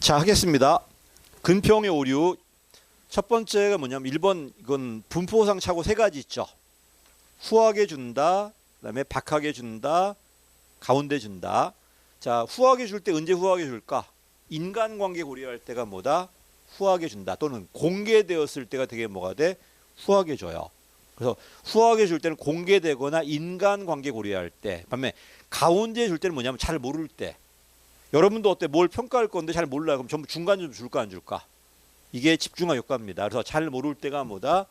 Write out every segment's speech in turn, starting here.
자, 하겠습니다. 근평의 오류. 첫 번째가 뭐냐면 1번 이건 분포상 차고 세 가지 있죠. 후하게 준다, 그다음에 박하게 준다, 가운데 준다. 자, 후하게 줄 때 언제 후하게 줄까? 인간관계 고려할 때가 뭐다? 후하게 준다. 또는 공개되었을 때가 되게 뭐가 돼? 후하게 줘요. 그래서 후하게 줄 때는 공개되거나 인간관계 고려할 때. 반면에 가운데 줄 때는 뭐냐면 잘 모를 때. 여러분도 어때? 뭘 평가할 건데 잘 몰라요. 그럼 전부 중간 좀 줄까 안 줄까? 이게 집중화 효과입니다. 그래서 잘 모를 때가 뭐다?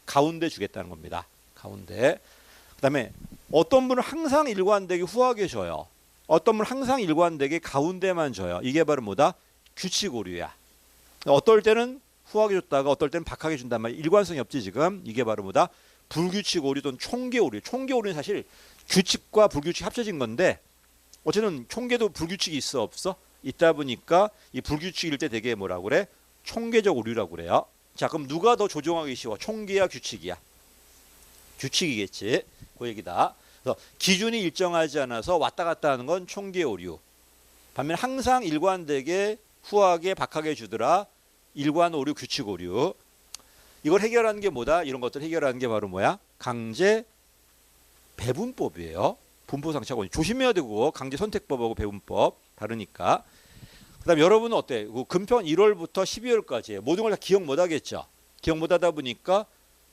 가운데 주겠다는 겁니다. 가운데. 그다음에 어떤 분은 항상 일관되게 후하게 줘요. 어떤 분은 항상 일관되게 가운데만 줘요. 이게 바로 뭐다? 규칙 오류야. 어떨 때는 후하게 줬다가 어떨 때는 박하게 준단 말이야. 일관성이 없지 지금. 이게 바로 뭐다? 불규칙 오류 또는 총계 오류. 총계 오류는 사실 규칙과 불규칙이 합쳐진 건데 어쨌든 총계도 불규칙이 있어 없어? 있다 보니까 이 불규칙일 때 되게 뭐라고 그래? 총계적 오류라고 그래요. 자, 그럼 누가 더 조종하기 쉬워? 총계야 규칙이야? 규칙이겠지. 그 얘기다. 그래서 기준이 일정하지 않아서 왔다 갔다 하는 건 총계 오류. 반면 항상 일관되게 후하게 박하게 주더라. 일관 오류, 규칙 오류. 이걸 해결하는 게 뭐다? 이런 것들 해결하는 게 바로 뭐야? 강제 배분법이에요. 분포상차고 조심해야 되고 강제 선택법하고 배분법 다르니까. 그다음 여러분은 어때? 근평 1월부터 12월까지 모든 걸 다 기억 못 하겠죠. 기억 못 하다 보니까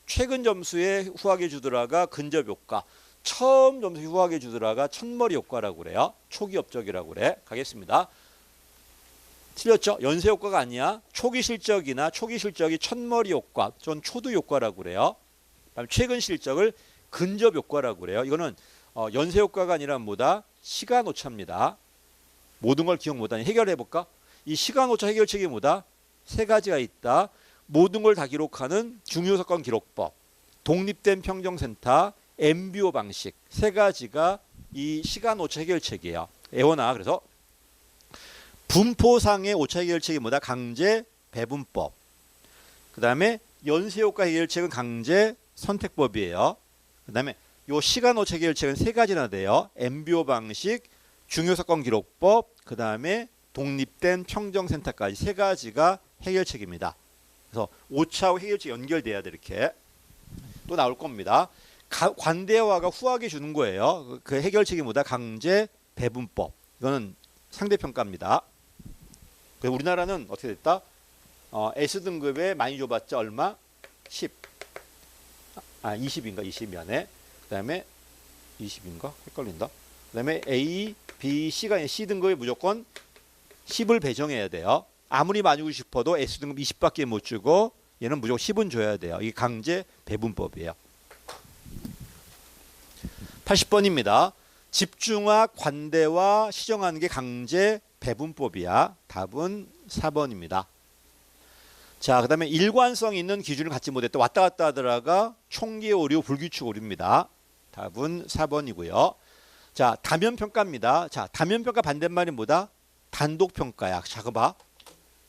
최근 점수에 후하게 주더라가 근접 효과, 처음 점수에 후하게 주더라가 첫머리 효과라고 그래요. 초기 업적이라고 그래. 가겠습니다. 틀렸죠? 연쇄 효과가 아니야. 초기 실적이나 초기 실적이 첫머리 효과, 전 초두 효과라고 그래요. 그다음 최근 실적을 근접 효과라고 그래요. 이거는 연쇄 효과가 아니라 뭐다? 시간 오차입니다. 모든 걸 기억 못하니 해결해 볼까? 이 시간 오차 해결책이 뭐다? 세 가지가 있다. 모든 걸 다 기록하는 중요 사건 기록법, 독립된 평정센터, MBO 방식 세 가지가 이 시간 오차 해결책이에요. 애원아. 그래서 분포상의 오차 해결책이 뭐다? 강제 배분법. 그다음에 연쇄 효과 해결책은 강제 선택법이에요. 그다음에 요 시간 오차 해결책은 세 가지나 돼요. MBO 방식, 중요사건 기록법, 그 다음에 독립된 평정센터까지 세 가지가 해결책입니다. 그래서 오차와 해결책 연결돼야 돼. 이렇게 또 나올 겁니다. 관대화가 후하게 주는 거예요. 그 해결책이 뭐다? 강제 배분법. 이거는 상대평가입니다. 그래서 우리나라는 어떻게 됐다? S등급에 많이 줘봤자 얼마? 10. 20인가? 20면에. 그 다음에 20인가? 헷갈린다. 그 다음에 A, B, C가 C등급에 무조건 10을 배정해야 돼요. 아무리 많이 주고 싶어도 S등급 20밖에 못 주고 얘는 무조건 10은 줘야 돼요. 이게 강제 배분법이에요. 80번입니다. 집중화, 관대화, 시정하는 게 강제 배분법이야. 답은 4번입니다. 자, 그 다음에 일관성 있는 기준을 갖지 못했다. 왔다 갔다 하더라가 총계 오류, 불규칙 오류입니다. 답은 4번이고요. 자, 다면평가입니다. 자, 다면평가 반대말이 뭐다? 단독평가야. 자, 그거 봐.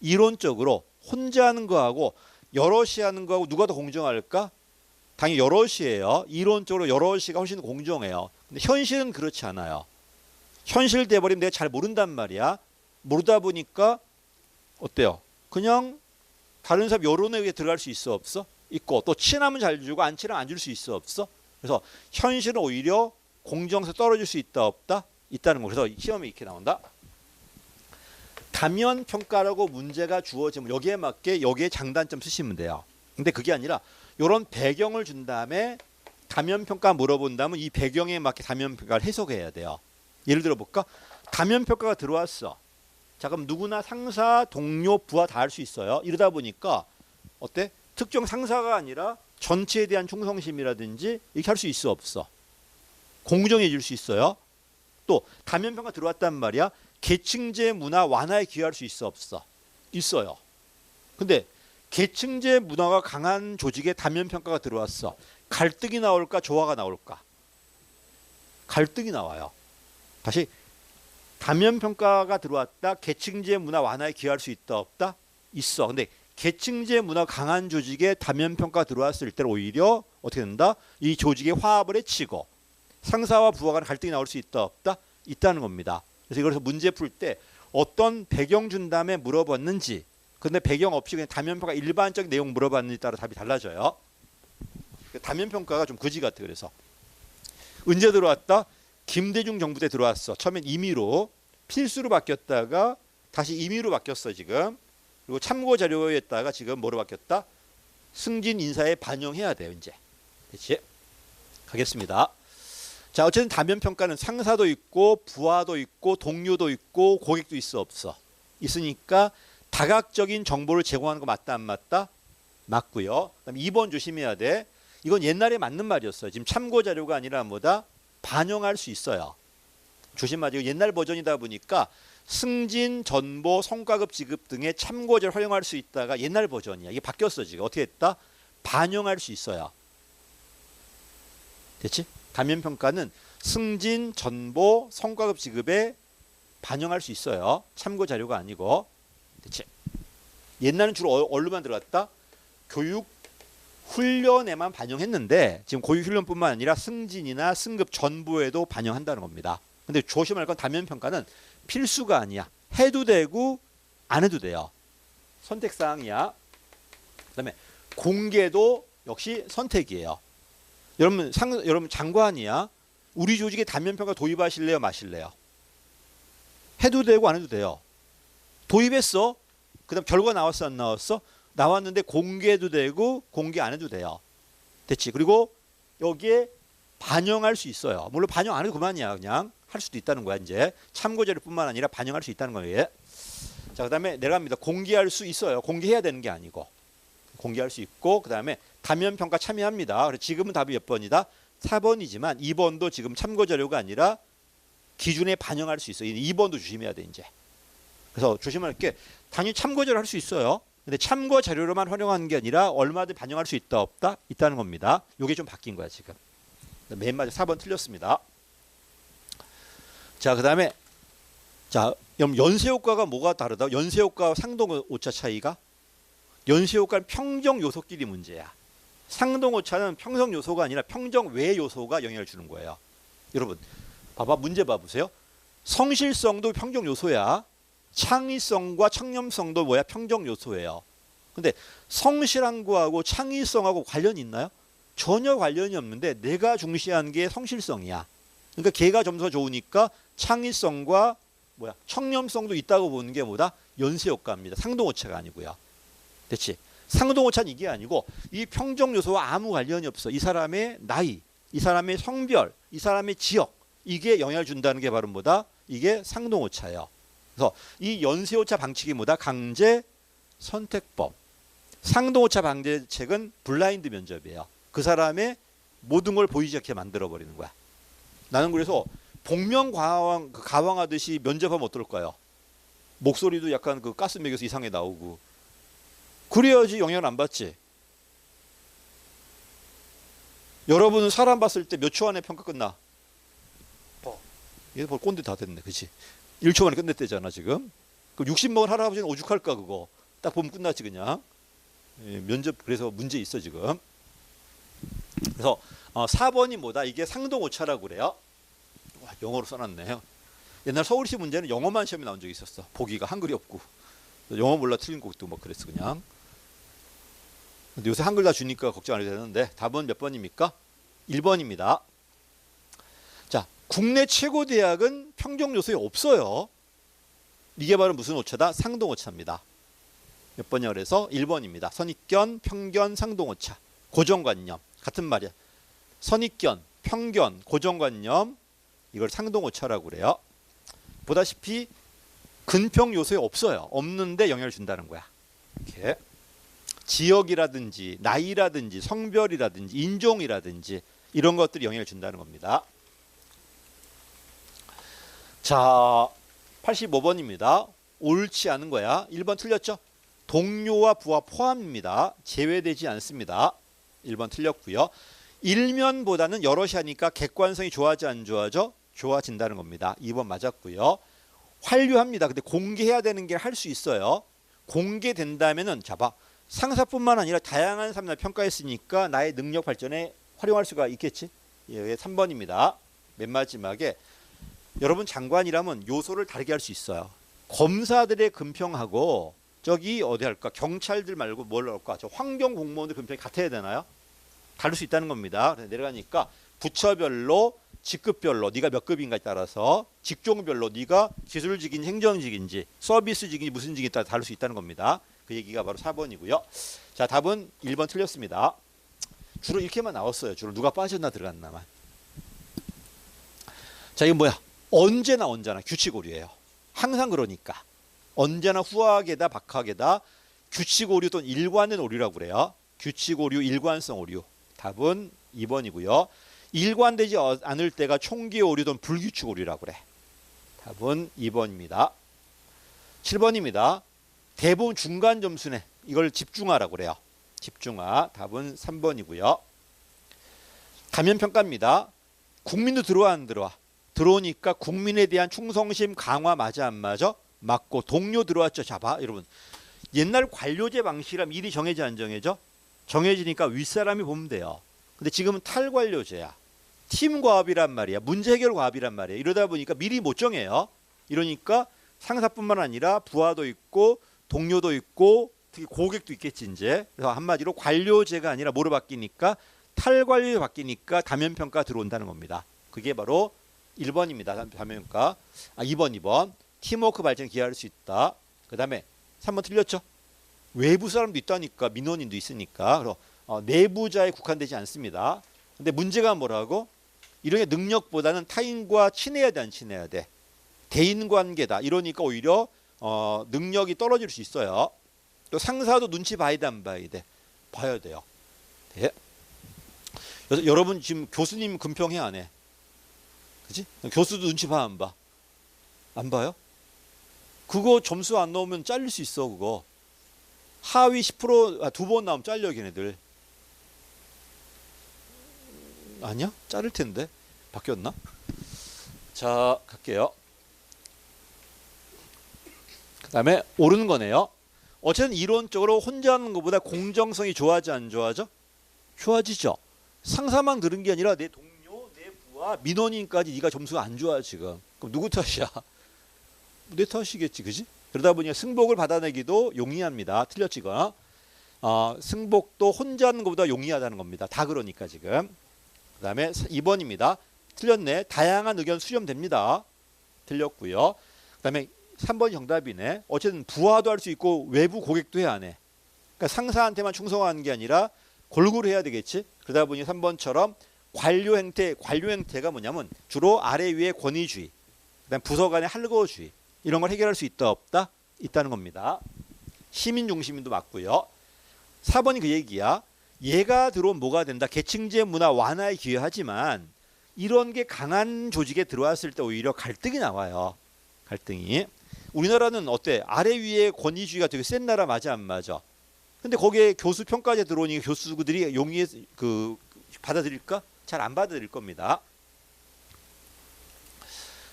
이론적으로 혼자 하는 거하고 여럿이 하는 거하고 누가 더 공정할까? 당연히 여럿이에요. 이론적으로 여럿이가 훨씬 공정해요. 근데 현실은 그렇지 않아요. 현실 돼버리면 내가 잘 모른단 말이야. 모르다 보니까 어때요? 그냥 다른 사람 여론에 의해 들어갈 수 있어 없어? 있고 또 친하면 잘 주고 안 친하면 안 줄 수 있어 없어? 그래서 현실은 오히려 공정성 떨어질 수 있다 없다? 있다는 거. 그래서 시험에 이렇게 나온다. 다면 평가라고 문제가 주어지면 여기에 맞게 여기에 장단점 쓰시면 돼요. 근데 그게 아니라 이런 배경을 준 다음에 다면 평가 물어본다면 이 배경에 맞게 다면 평가를 해석해야 돼요. 예를 들어 볼까? 다면 평가가 들어왔어. 자, 그럼 누구나 상사, 동료, 부하 다 할 수 있어요. 이러다 보니까 어때? 특정 상사가 아니라 전체에 대한 충성심이라든지 이렇게 할 수 있어 없어? 공정해질 수 있어요. 또 다면평가 들어왔단 말이야. 계층제 문화 완화에 기여할 수 있어 없어? 있어요. 근데 계층제 문화가 강한 조직에 다면평가가 들어왔어. 갈등이 나올까 조화가 나올까? 갈등이 나와요. 다시 다면평가가 들어왔다. 계층제 문화 완화에 기여할 수 있다 없다? 있어. 근데 계층제 문화 강한 조직에 다면평가 들어왔을 때 오히려 어떻게 된다? 이 조직의 화합을 해치고 상사와 부하 간 갈등이 나올 수 있다 없다? 있다는 겁니다. 그래서 이걸 문제 풀 때 어떤 배경 준 다음에 물어봤는지, 근데 배경 없이 그냥 단면평가 일반적인 내용 물어봤는지 따라 답이 달라져요. 단면평가가 좀 거지 같아. 그래서 언제 들어왔다? 김대중 정부 때 들어왔어. 처음엔 임의로 필수로 바뀌었다가 다시 임의로 바뀌었어 지금. 그리고 참고 자료에다가 지금 뭐로 바뀌었다? 승진 인사에 반영해야 돼요 이제. 그렇지? 가겠습니다. 자, 어쨌든 단면평가는 상사도 있고 부하도 있고 동료도 있고 고객도 있어 없어? 있으니까 다각적인 정보를 제공하는 거 맞다 안 맞다? 맞고요. 그다음에 2번 조심해야 돼. 이건 옛날에 맞는 말이었어요. 지금 참고 자료가 아니라 뭐다? 반영할 수 있어요. 조심하죠. 옛날 버전이다 보니까 승진, 전보, 성과급 지급 등의 참고자를 활용할 수 있다가 옛날 버전이야. 이게 바뀌었어 지금. 어떻게 했다? 반영할 수 있어요. 됐지? 단면평가는 승진, 전보, 성과급 지급에 반영할 수 있어요. 참고 자료가 아니고. 됐지? 옛날은 주로 어디로만 들어갔다? 교육 훈련에만 반영했는데 지금 고유 훈련뿐만 아니라 승진이나 승급 전부에도 반영한다는 겁니다. 근데 조심할 건 단면평가는 필수가 아니야. 해도 되고 안 해도 돼요. 선택사항이야. 그다음에 공개도 역시 선택이에요. 여러분 장관이야. 우리 조직에 단면평가 도입하실래요? 마실래요? 해도 되고 안 해도 돼요. 도입했어. 그다음 결과 나왔어 안 나왔어? 나왔는데 공개도 되고 공개 안 해도 돼요. 됐지? 그리고 여기에 반영할 수 있어요. 물론 반영 안 해도 그만이야. 그냥 할 수도 있다는 거야. 이제 참고 자료뿐만 아니라 반영할 수 있다는 거예요. 자, 그다음에 내려갑니다. 공개할 수 있어요. 공개해야 되는 게 아니고 공개할 수 있고, 그다음에 단면평가 참여합니다. 그래서 지금은 답이 몇 번이다? 4번이지만 2번도 지금 참고 자료가 아니라 기준에 반영할 수 있어요. 2번도 조심해야 돼 이제. 그래서 조심할 게 당연히 참고 자료 할 수 있어요. 근데 참고 자료로만 활용하는 게 아니라 얼마든지 반영할 수 있다 없다? 있다는 겁니다. 이게 좀 바뀐 거야 지금. 맨 마지막 4번 틀렸습니다. 자, 그다음에 자, 연쇄 효과가 뭐가 다르다? 연쇄 효과와 상동 오차 차이가? 연쇄 효과는 평정 요소끼리 문제야. 상동 오차는 평정 요소가 아니라 평정 외 요소가 영향을 주는 거예요. 여러분, 봐봐 문제 봐보세요. 성실성도 평정 요소야. 창의성과 청렴성도 뭐야? 평정 요소예요. 근데 성실한 거하고 창의성하고 관련이 있나요? 전혀 관련이 없는데 내가 중시한 게 성실성이야. 그러니까 걔가 점수가 좋으니까 창의성과 뭐야? 청렴성도 있다고 보는 게 뭐다? 연쇄 효과입니다. 상동 오차가 아니고요. 됐지? 상동 오차는 이게 아니고 이 평정 요소와 아무 관련이 없어. 이 사람의 나이, 이 사람의 성별, 이 사람의 지역, 이게 영향을 준다는 게 바로 뭐다? 이게 상동 오차예요. 그래서 이 연쇄 오차 방식이 뭐다? 강제 선택법. 상동 오차 방지책은 블라인드 면접이에요. 그 사람의 모든 걸 보이지 않게 만들어 버리는 거야. 나는 그래서 복면 가왕하듯이 면접하면 어떨까요? 목소리도 약간 그 가스 맥여서 이상하게 나오고. 그래야지 영향을 안 받지. 여러분은 사람 봤을 때 몇 초 안에 평가 끝나? 얘 벌 꼰대 다 됐네, 그렇지? 1초 만에 끝냈대잖아 지금. 그럼 60먹은 할아버지는 오죽할까 그거. 딱 보면 끝났지 그냥. 예, 면접 그래서 문제 있어 지금. 그래서 4번이 뭐다? 이게 상동 오차라고 그래요. 와, 영어로 써놨네요. 옛날 서울시 문제는 영어만 시험에 나온 적이 있었어. 보기가 한글이 없고. 영어 몰라 틀린 것도 뭐 그랬어 그냥. 근데 요새 한글 다 주니까 걱정 안 해도 되는데 답은 몇 번입니까? 1번입니다. 자, 국내 최고 대학은 평정 요소에 없어요. 이게 바로 무슨 오차다? 상동 오차입니다. 몇 번이야 그래서 1번입니다. 선입견, 편견, 상동 오차. 고정관념 같은 말이야. 선입견, 편견, 고정관념 이걸 상동 오차라고 그래요. 보다시피 근평 요소에 없어요. 없는데 영향을 준다는 거야. 이렇게 지역이라든지 나이라든지 성별이라든지 인종이라든지 이런 것들이 영향을 준다는 겁니다. 자, 85번입니다. 옳지 않은 거야. 1번 틀렸죠? 동료와 부하 포함입니다. 제외되지 않습니다. 1번 틀렸고요. 일면보다는 여럿이 하니까 객관성이 좋아하지 안 좋아져? 좋아진다는 겁니다. 2번 맞았고요. 환류합니다. 근데 공개해야 되는 게 할 수 있어요. 공개된다면은 자봐. 상사뿐만 아니라 다양한 사람들 평가했으니까 나의 능력 발전에 활용할 수가 있겠지. 예, 3번입니다. 맨 마지막에 여러분 장관이라면 요소를 다르게 할 수 있어요. 검사들의 근평하고 저기 어디 할까? 경찰들 말고 뭘 할까? 저 환경 공무원들 근평이 같아야 되나요? 다를 수 있다는 겁니다. 그래서 내려가니까 부처별로 직급별로 네가 몇 급인가에 따라서 직종별로 네가 기술직인지 행정직인지 서비스직인지 무슨 직인지 따라 다를 수 있다는 겁니다. 그 얘기가 바로 4번이고요. 자, 답은 1번 틀렸습니다. 주로 이렇게만 나왔어요. 주로 누가 빠졌나 들어갔나만. 자, 이거 뭐야? 언제나 규칙 오류예요. 항상 그러니까. 언제나 후하게다 박하게다 규칙 오류 또는 일관된 오류라고 그래요. 규칙 오류, 일관성 오류. 답은 2번이고요. 일관되지 않을 때가 총기 오류 또는 불규칙 오류라고 그래. 답은 2번입니다. 7번입니다. 대부분 중간 점수네. 이걸 집중화라고 그래요. 집중화. 답은 3번이고요. 감염평가입니다. 국민도 들어와 안 들어와? 들어오니까 국민에 대한 충성심 강화 맞아 안 맞아? 맞고 동료 들어왔죠. 잡아 여러분. 옛날 관료제 방식이라 미리 정해져 안 정해져? 정해지니까 윗사람이 보면 돼요. 근데 지금은 탈관료제야. 팀과업이란 말이야. 문제 해결 과업이란 말이야. 이러다 보니까 미리 못 정해요. 이러니까 상사뿐만 아니라 부하도 있고 동료도 있고 특히 고객도 있겠지 이제. 그래서 한마디로 관료제가 아니라 뭐로 바뀌니까 탈관료제 바뀌니까 감염평가 들어온다는 겁니다. 그게 바로 1번입니다. 감염평가. 2번. 팀워크 발전에 기여할 수 있다. 그 다음에 3번 틀렸죠. 외부 사람도 있다니까. 민원인도 있으니까. 그래서 내부자에 국한되지 않습니다. 근데 문제가 뭐라고? 이런 게 능력보다는 타인과 친해야 돼 안 친해야 돼? 대인관계다. 이러니까 오히려 능력이 떨어질 수 있어요. 또 상사도 눈치 봐야 돼 안 봐야 돼? 봐야 돼요. 네. 그래서 여러분 지금 교수님 근평해 안 해? 그치? 교수도 눈치 봐 안 봐? 안 봐요? 그거 점수 안 나오면 잘릴 수 있어 그거. 하위 10% 2번 나오면 잘려 걔네들. 아니야? 자를 텐데. 바뀌었나? 자, 갈게요. 그 다음에 옳은 거네요. 어쨌든 이론적으로 혼자 하는 것보다 공정성이 좋아하지 안 좋아져? 좋아지죠. 상사만 들은 게 아니라 내 동료, 내 부하, 민원인까지 네가 점수가 안 좋아 지금. 그럼 누구 탓이야? 내 탓이겠지, 그지? 그러다 보니까 승복을 받아내기도 용이합니다. 틀렸지거나. 승복도 혼자 하는 것보다 용이하다는 겁니다. 다 그러니까 지금. 그 다음에 2번입니다. 틀렸네. 다양한 의견 수렴됩니다. 틀렸고요. 그 다음에 3번이 정답이네. 어쨌든 부하도 할 수 있고 외부 고객도 해야 안 해. 그러니까 상사한테만 충성하는 게 아니라 골고루 해야 되겠지. 그러다 보니 3번처럼 관료 행태가 뭐냐면 주로 아래 위의 권위주의, 그다음 부서 간의 할거주의 이런 걸 해결할 수 있다 없다? 있다는 겁니다. 시민 중심도 맞고요. 4번이 그 얘기야. 얘가 들어오면 뭐가 된다. 계층제 문화 완화에 기여하지만 이런 게 강한 조직에 들어왔을 때 오히려 갈등이 나와요. 갈등이. 우리나라는 어때? 아래 위에 권위주의가 되게 센 나라 맞아 안 맞아? 근데 거기에 교수 평가제 들어오니까 교수들이 용이해 받아들일까? 잘 안 받아들일 겁니다.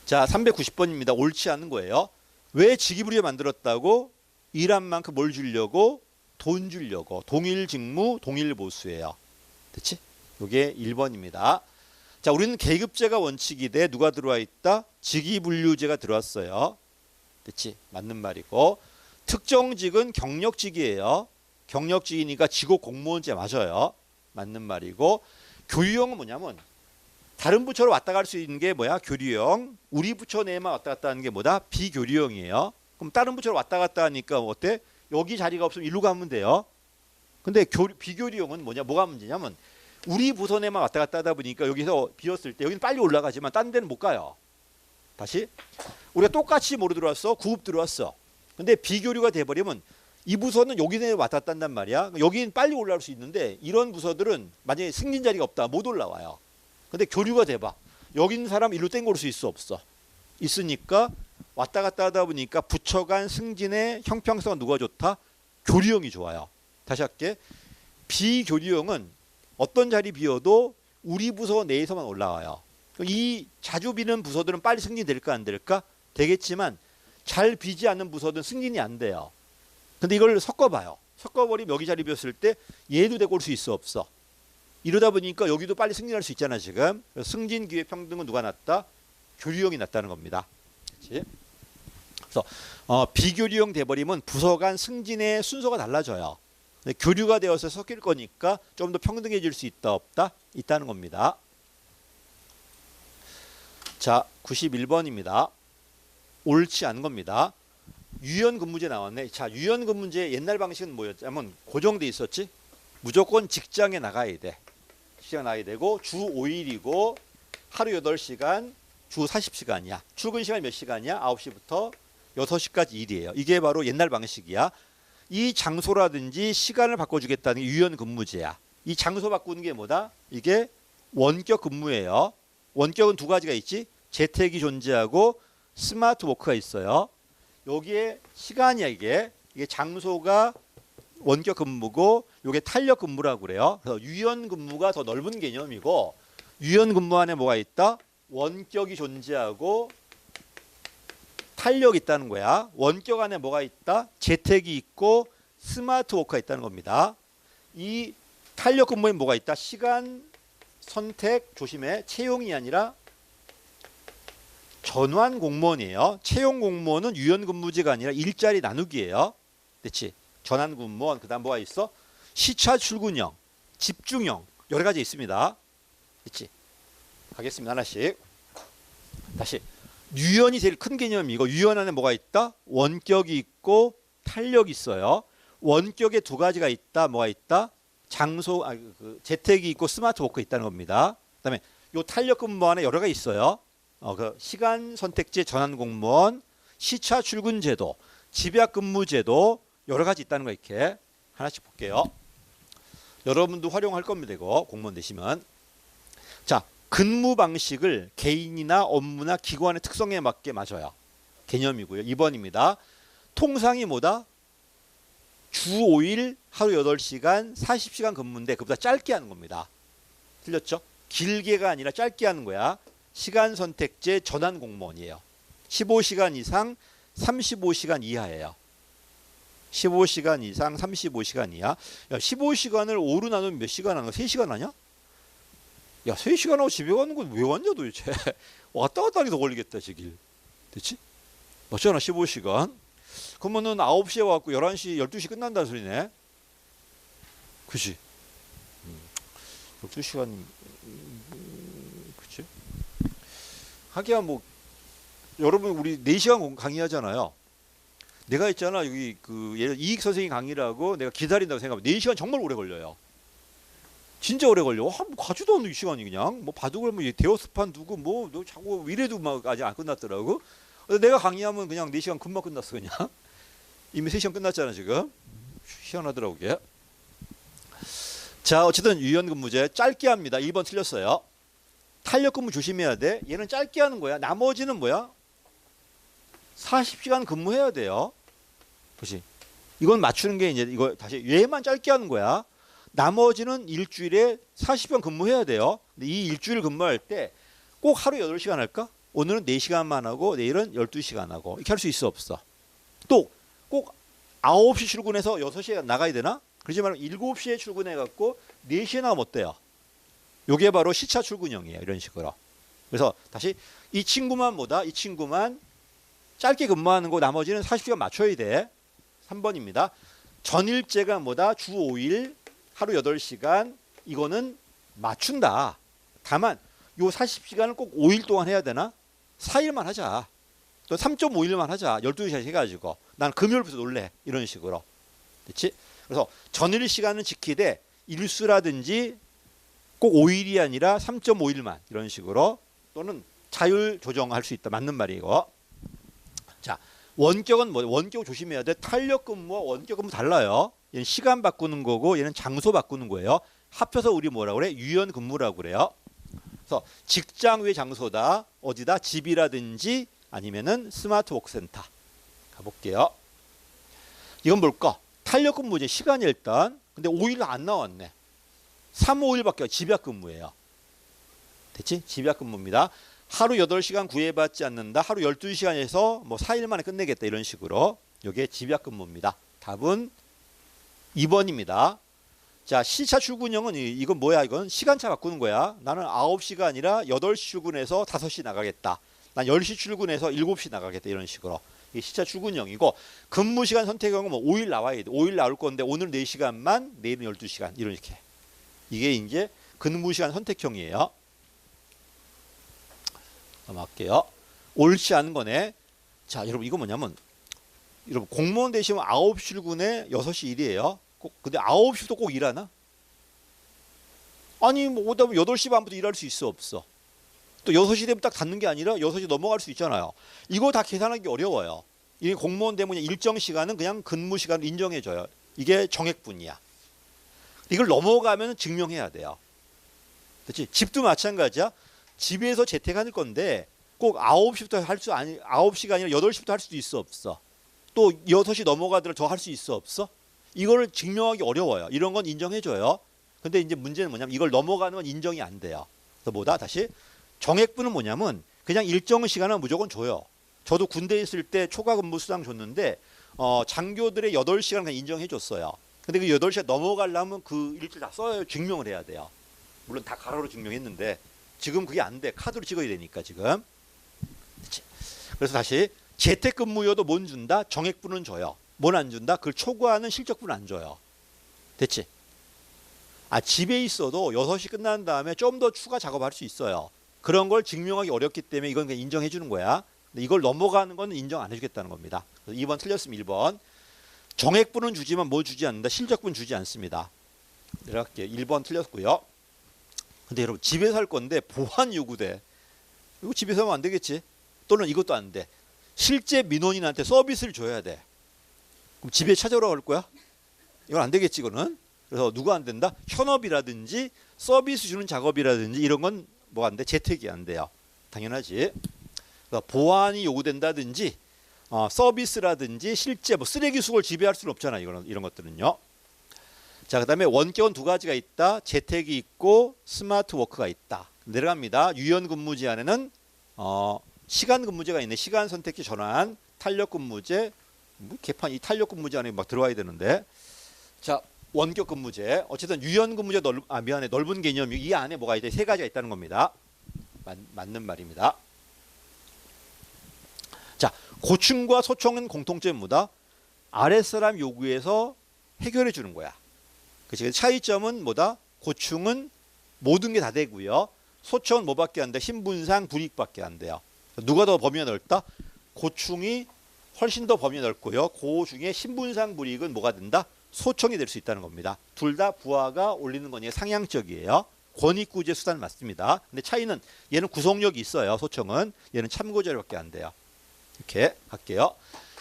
자, 390번입니다. 옳지 않은 거예요. 왜 직위부리에 만들었다고? 일한 만큼 뭘 주려고? 돈 주려고. 동일 직무, 동일 보수예요. 됐지? 이게 1번입니다. 자, 우리는 계급제가 원칙이 돼. 누가 들어와 있다? 직위분류제가 들어왔어요. 됐지? 맞는 말이고. 특정직은 경력직이에요. 경력직이니까 직업 공무원제 맞아요. 맞는 말이고. 교류형은 뭐냐면 다른 부처로 왔다 갈 수 있는 게 뭐야? 교류형. 우리 부처 내에만 왔다 갔다 하는 게 뭐다? 비교류형이에요. 그럼 다른 부처로 왔다 갔다 하니까 어때? 여기 자리가 없으면 일로 가면 돼요. 근데 비교류형은 뭐냐? 뭐가 문제냐면 우리 부서 내만 왔다 갔다 하다 보니까 여기서 비었을 때 여기는 빨리 올라가지만 딴 데는 못 가요. 다시. 우리가 똑같이 뭐로 들어왔어? 구급 들어왔어. 근데 비교류가 돼버리면 이 부서는 여기 내에 왔다 갔다 한단 말이야. 여기는 빨리 올라올 수 있는데 이런 부서들은 만약에 승진 자리가 없다. 못 올라와요. 근데 교류가 돼봐. 여기 있는 사람 일로 땡겨올 수 있어 없어? 있으니까 왔다 갔다 하다 보니까 부처 간 승진의 형평성은 누가 좋다? 교류형이 좋아요. 다시 할게. 비교류형은 어떤 자리 비어도 우리 부서 내에서만 올라와요. 이 자주 비는 부서들은 빨리 승진될까 안 될까? 되겠지만 잘 비지 않는 부서들은 승진이 안 돼요. 근데 이걸 섞어봐요. 섞어버리면 여기 자리 비었을 때 얘도 데리고 올 수 있어 없어? 이러다 보니까 여기도 빨리 승진할 수 있잖아 지금. 승진 기회 평등은 누가 낫다? 교류형이 낫다는 겁니다. 그렇지? 그래서 비교류형 돼버리면 부서 간 승진의 순서가 달라져요. 근데 교류가 되어서 섞일 거니까 좀 더 평등해질 수 있다 없다? 있다는 겁니다. 자, 91번입니다. 옳지 않은 겁니다. 유연근무제 나왔네. 자, 유연근무제 옛날 방식은 뭐였냐면 고정돼 있었지. 무조건 직장에 나가야 돼. 직장 나가야 되고 주 5일이고 하루 8시간 주 40시간이야. 출근 시간 몇 시간이야? 9시부터 6시까지 일이에요. 이게 바로 옛날 방식이야. 이 장소라든지 시간을 바꿔주겠다는 게 유연근무제야. 이 장소 바꾸는 게 뭐다? 이게 원격 근무예요. 원격은 두 가지가 있지. 재택이 존재하고 스마트 워크가 있어요. 여기에 시간이야 이게 장소가 원격 근무고 이게 탄력 근무라고 그래요. 그래서 유연 근무가 더 넓은 개념이고 유연 근무 안에 뭐가 있다? 원격이 존재하고 탄력이 있다는 거야. 원격 안에 뭐가 있다? 재택이 있고 스마트 워크가 있다는 겁니다. 이 탄력 근무에 뭐가 있다? 시간 선택 조심해. 채용이 아니라 전환 공무원이에요. 채용 공무원은 유연 근무제가 아니라 일자리 나누기예요. 됐지? 전환 공무원 그다음 뭐가 있어? 시차 출근형, 집중형 여러 가지 있습니다. 됐지? 가겠습니다. 하나씩. 다시 유연이 제일 큰 개념이고 유연 안에 뭐가 있다? 원격이 있고 탄력이 있어요. 원격에 두 가지가 있다. 뭐가 있다? 장소 재택이 있고 스마트 워크 있다는 겁니다. 그다음에 요 탄력 근무 안에 여러 가지 있어요. 그 시간 선택제 전환 공무원, 시차 출근 제도, 집약 근무 제도 여러 가지 있다는 거 이렇게 하나씩 볼게요. 여러분도 활용할 겁니다. 이거 공무원 되시면. 자, 근무 방식을 개인이나 업무나 기관의 특성에 맞게 맞춰요. 개념이고요. 2번입니다. 통상이 뭐다? 주 5일 하루 8시간 40시간 근무인데 그보다 짧게 하는 겁니다. 틀렸죠? 길게가 아니라 짧게 하는 거야. 시간 선택제 전환 공무원이에요. 15시간 이상 35시간 이하예요. 15시간 이상 35시간 이하. 야, 15시간을 5로 나누면 몇 시간 하는 거야? 3시간 하냐? 야, 3시간 하고 집에 가는 건 왜 왔냐 도대체. 왔다 갔다 하기 더 걸리겠다 저 길. 됐지? 맞잖아 15시간. 그러면은 9시에 와갖고 11시 12시 끝난다는 소리네. 그치? 12시간 그치? 하기야 뭐 여러분 우리 4시간 강의하잖아요. 내가 있잖아 여기 그 예를 이익 선생님 강의라고 내가 기다린다고 생각하면 4시간 정말 오래 걸려요. 진짜 오래 걸려. 뭐 가지도 않는 시간이 그냥 뭐 바둑을 뭐 대여스판 두고 뭐 너 자꾸 이래도 막 아직 안 끝났더라고. 내가 강의하면 그냥 4시간 금방 끝났어 그냥. 이미 3시간 끝났잖아 지금. 희한하더라고 이게. 자 어쨌든 유연근무제 짧게 합니다. 1번 틀렸어요. 탄력근무 조심해야 돼. 얘는 짧게 하는 거야. 나머지는 뭐야? 40시간 근무해야 돼요. 그렇지? 이건 맞추는 게 이제 이거 다시 얘만 짧게 하는 거야. 나머지는 일주일에 40시간 근무해야 돼요. 근데 이 일주일 근무할 때 꼭 하루 8시간 할까? 오늘은 4시간만 하고 내일은 12시간 하고 이렇게 할 수 있어 없어? 또 꼭 9시 출근해서 6시에 나가야 되나? 그러지 말고 7시에 출근해 갖고 4시에 나가면 어때요? 요게 바로 시차 출근형이에요. 이런 식으로. 그래서 다시 이 친구만 뭐다? 이 친구만 짧게 근무하는 거 나머지는 40시간 맞춰야 돼. 3번입니다. 전일제가 뭐다? 주 5일 하루 8시간 이거는 맞춘다. 다만 요 40시간을 꼭 5일 동안 해야 되나? 4일만 하자. 또 3.5일만 하자. 12시간 해가지고. 난 금요일부터 놀래. 이런 식으로. 그렇지? 그래서 전일 시간은 지키되 일수라든지 꼭 5일이 아니라 3.5일만 이런 식으로 또는 자율 조정할 수 있다. 맞는 말이고. 자, 원격은 뭐 원격 조심해야 돼. 탄력 근무와 원격 근무 달라요. 얘는 시간 바꾸는 거고 얘는 장소 바꾸는 거예요. 합쳐서 우리 뭐라고 그래? 유연 근무라고 그래요. 그래서 직장 외 장소다. 어디다? 집이라든지 아니면은 스마트 워크센터. 가볼게요. 이건 뭘까? 탄력 근무제 시간이 일단 근데 5일 안 나왔네. 3, 5일밖에 집약 근무예요. 됐지? 집약 근무입니다. 하루 8시간 구애받지 않는다. 하루 12시간에서 뭐 4일 만에 끝내겠다. 이런 식으로. 이게 집약 근무입니다. 답은 2번입니다. 자, 시차 출근형은 이건 뭐야? 이건 시간차 바꾸는 거야. 나는 9시가 아니라 8시 출근해서 5시 나가겠다. 난 10시 출근해서 7시 나가겠다. 이런 식으로. 이게 시차 출근형이고 근무 시간 선택형은 뭐 5일 나와야 돼. 5일 나올 건데 오늘 4시간만 내일은 12시간 이렇게. 이게 이제 근무 시간 선택형이에요. 넘어갈게요. 옳지 않은 거네. 자, 여러분 이거 뭐냐면 여러분 공무원 되시면 9시 출근에 6시 일이에요. 근데 9시부터 꼭 일하나? 아니 뭐 오다 보면 8시 반부터 일할 수 있어 없어? 또 6시 되면 딱 닫는 게 아니라 6시 넘어갈 수 있잖아요. 이거 다 계산하기 어려워요. 이 공무원 되면 일정 시간은 그냥 근무 시간을 인정해줘요. 이게 정액분이야. 이걸 넘어가면 증명해야 돼요. 그렇지? 집도 마찬가지야. 집에서 재택할 건데 꼭 9시부터 할 수 아니 9시가 아니라 8시부터 할 수도 있어 없어? 또 6시 넘어가더라도 더 할 수 있어 없어? 이거를 증명하기 어려워요. 이런 건 인정해줘요. 근데 이제 문제는 뭐냐면 이걸 넘어가는 건 인정이 안 돼요. 그래서 뭐다? 다시 정액분은 뭐냐면 그냥 일정 시간은 무조건 줘요. 저도 군대에 있을 때 초과 근무 수당 줬는데 장교들의 8시간 그냥 인정해 줬어요. 근데 그 8시간 넘어가려면 그 일주일 다 써야 증명을 해야 돼요. 물론 다 가로로 증명했는데 지금 그게 안 돼. 카드로 찍어야 되니까 지금. 그치? 그래서 다시 재택근무여도 뭔 준다? 정액분은 줘요. 뭔 안 준다? 그걸 초과하는 실적분 안 줘요. 됐지? 집에 있어도 6시 끝난 다음에 좀 더 추가 작업할 수 있어요. 그런 걸 증명하기 어렵기 때문에 이건 그냥 인정해 주는 거야. 근데 이걸 넘어가는 건 인정 안 해주겠다는 겁니다. 2번 틀렸으면 1번. 정액분은 주지만 뭐 주지 않는다? 실적분 주지 않습니다. 내려갈게요. 1번 틀렸고요. 근데 여러분 집에서 할 건데 보안 요구돼. 이거 집에서 하면 안 되겠지? 또는 이것도 안 돼. 실제 민원인한테 서비스를 줘야 돼. 그럼 집에 찾아오라고 할 거야? 이건 안 되겠지 이거는. 그래서 누가 안 된다? 현업이라든지 서비스 주는 작업이라든지 이런 건 뭐 안 돼? 재택이 안 돼요. 당연하지. 그러니까 보안이 요구된다든지 서비스라든지 실제 뭐 쓰레기 수거를 집에 할 수는 없잖아. 이런 것들은요. 자, 그다음에 원격은 두 가지가 있다. 재택이 있고 스마트 워크가 있다. 내려갑니다. 유연 근무 제한에는 시간 근무제가 있네. 시간 선택지 전환, 탄력 근무제. 뭐 개판 이 탄력 근무제 안에 막 들어와야 되는데. 자, 원격 근무제. 어쨌든 유연 근무제 넓은 개념이 이 안에 뭐가 있다. 세 가지가 있다는 겁니다. 맞는 말입니다. 자, 고충과 소총은 공통점이 뭐다? 아랫사람 요구에서 해결해 주는 거야. 그치? 차이점은 뭐다? 고충은 모든 게 다 되고요. 소총은 뭐밖에 안 돼? 신분상 불이익밖에 안 돼요. 누가 더 범위가 넓다? 고충이 훨씬 더 범위가 넓고요. 그 중에 신분상 불이익은 뭐가 된다? 소총이 될 수 있다는 겁니다. 둘 다 부하가 올리는 거니까 상향적이에요. 권익구제 수단 맞습니다. 근데 차이는 얘는 구속력이 있어요. 소총은. 얘는 참고자료밖에 안 돼요. 이렇게 할게요.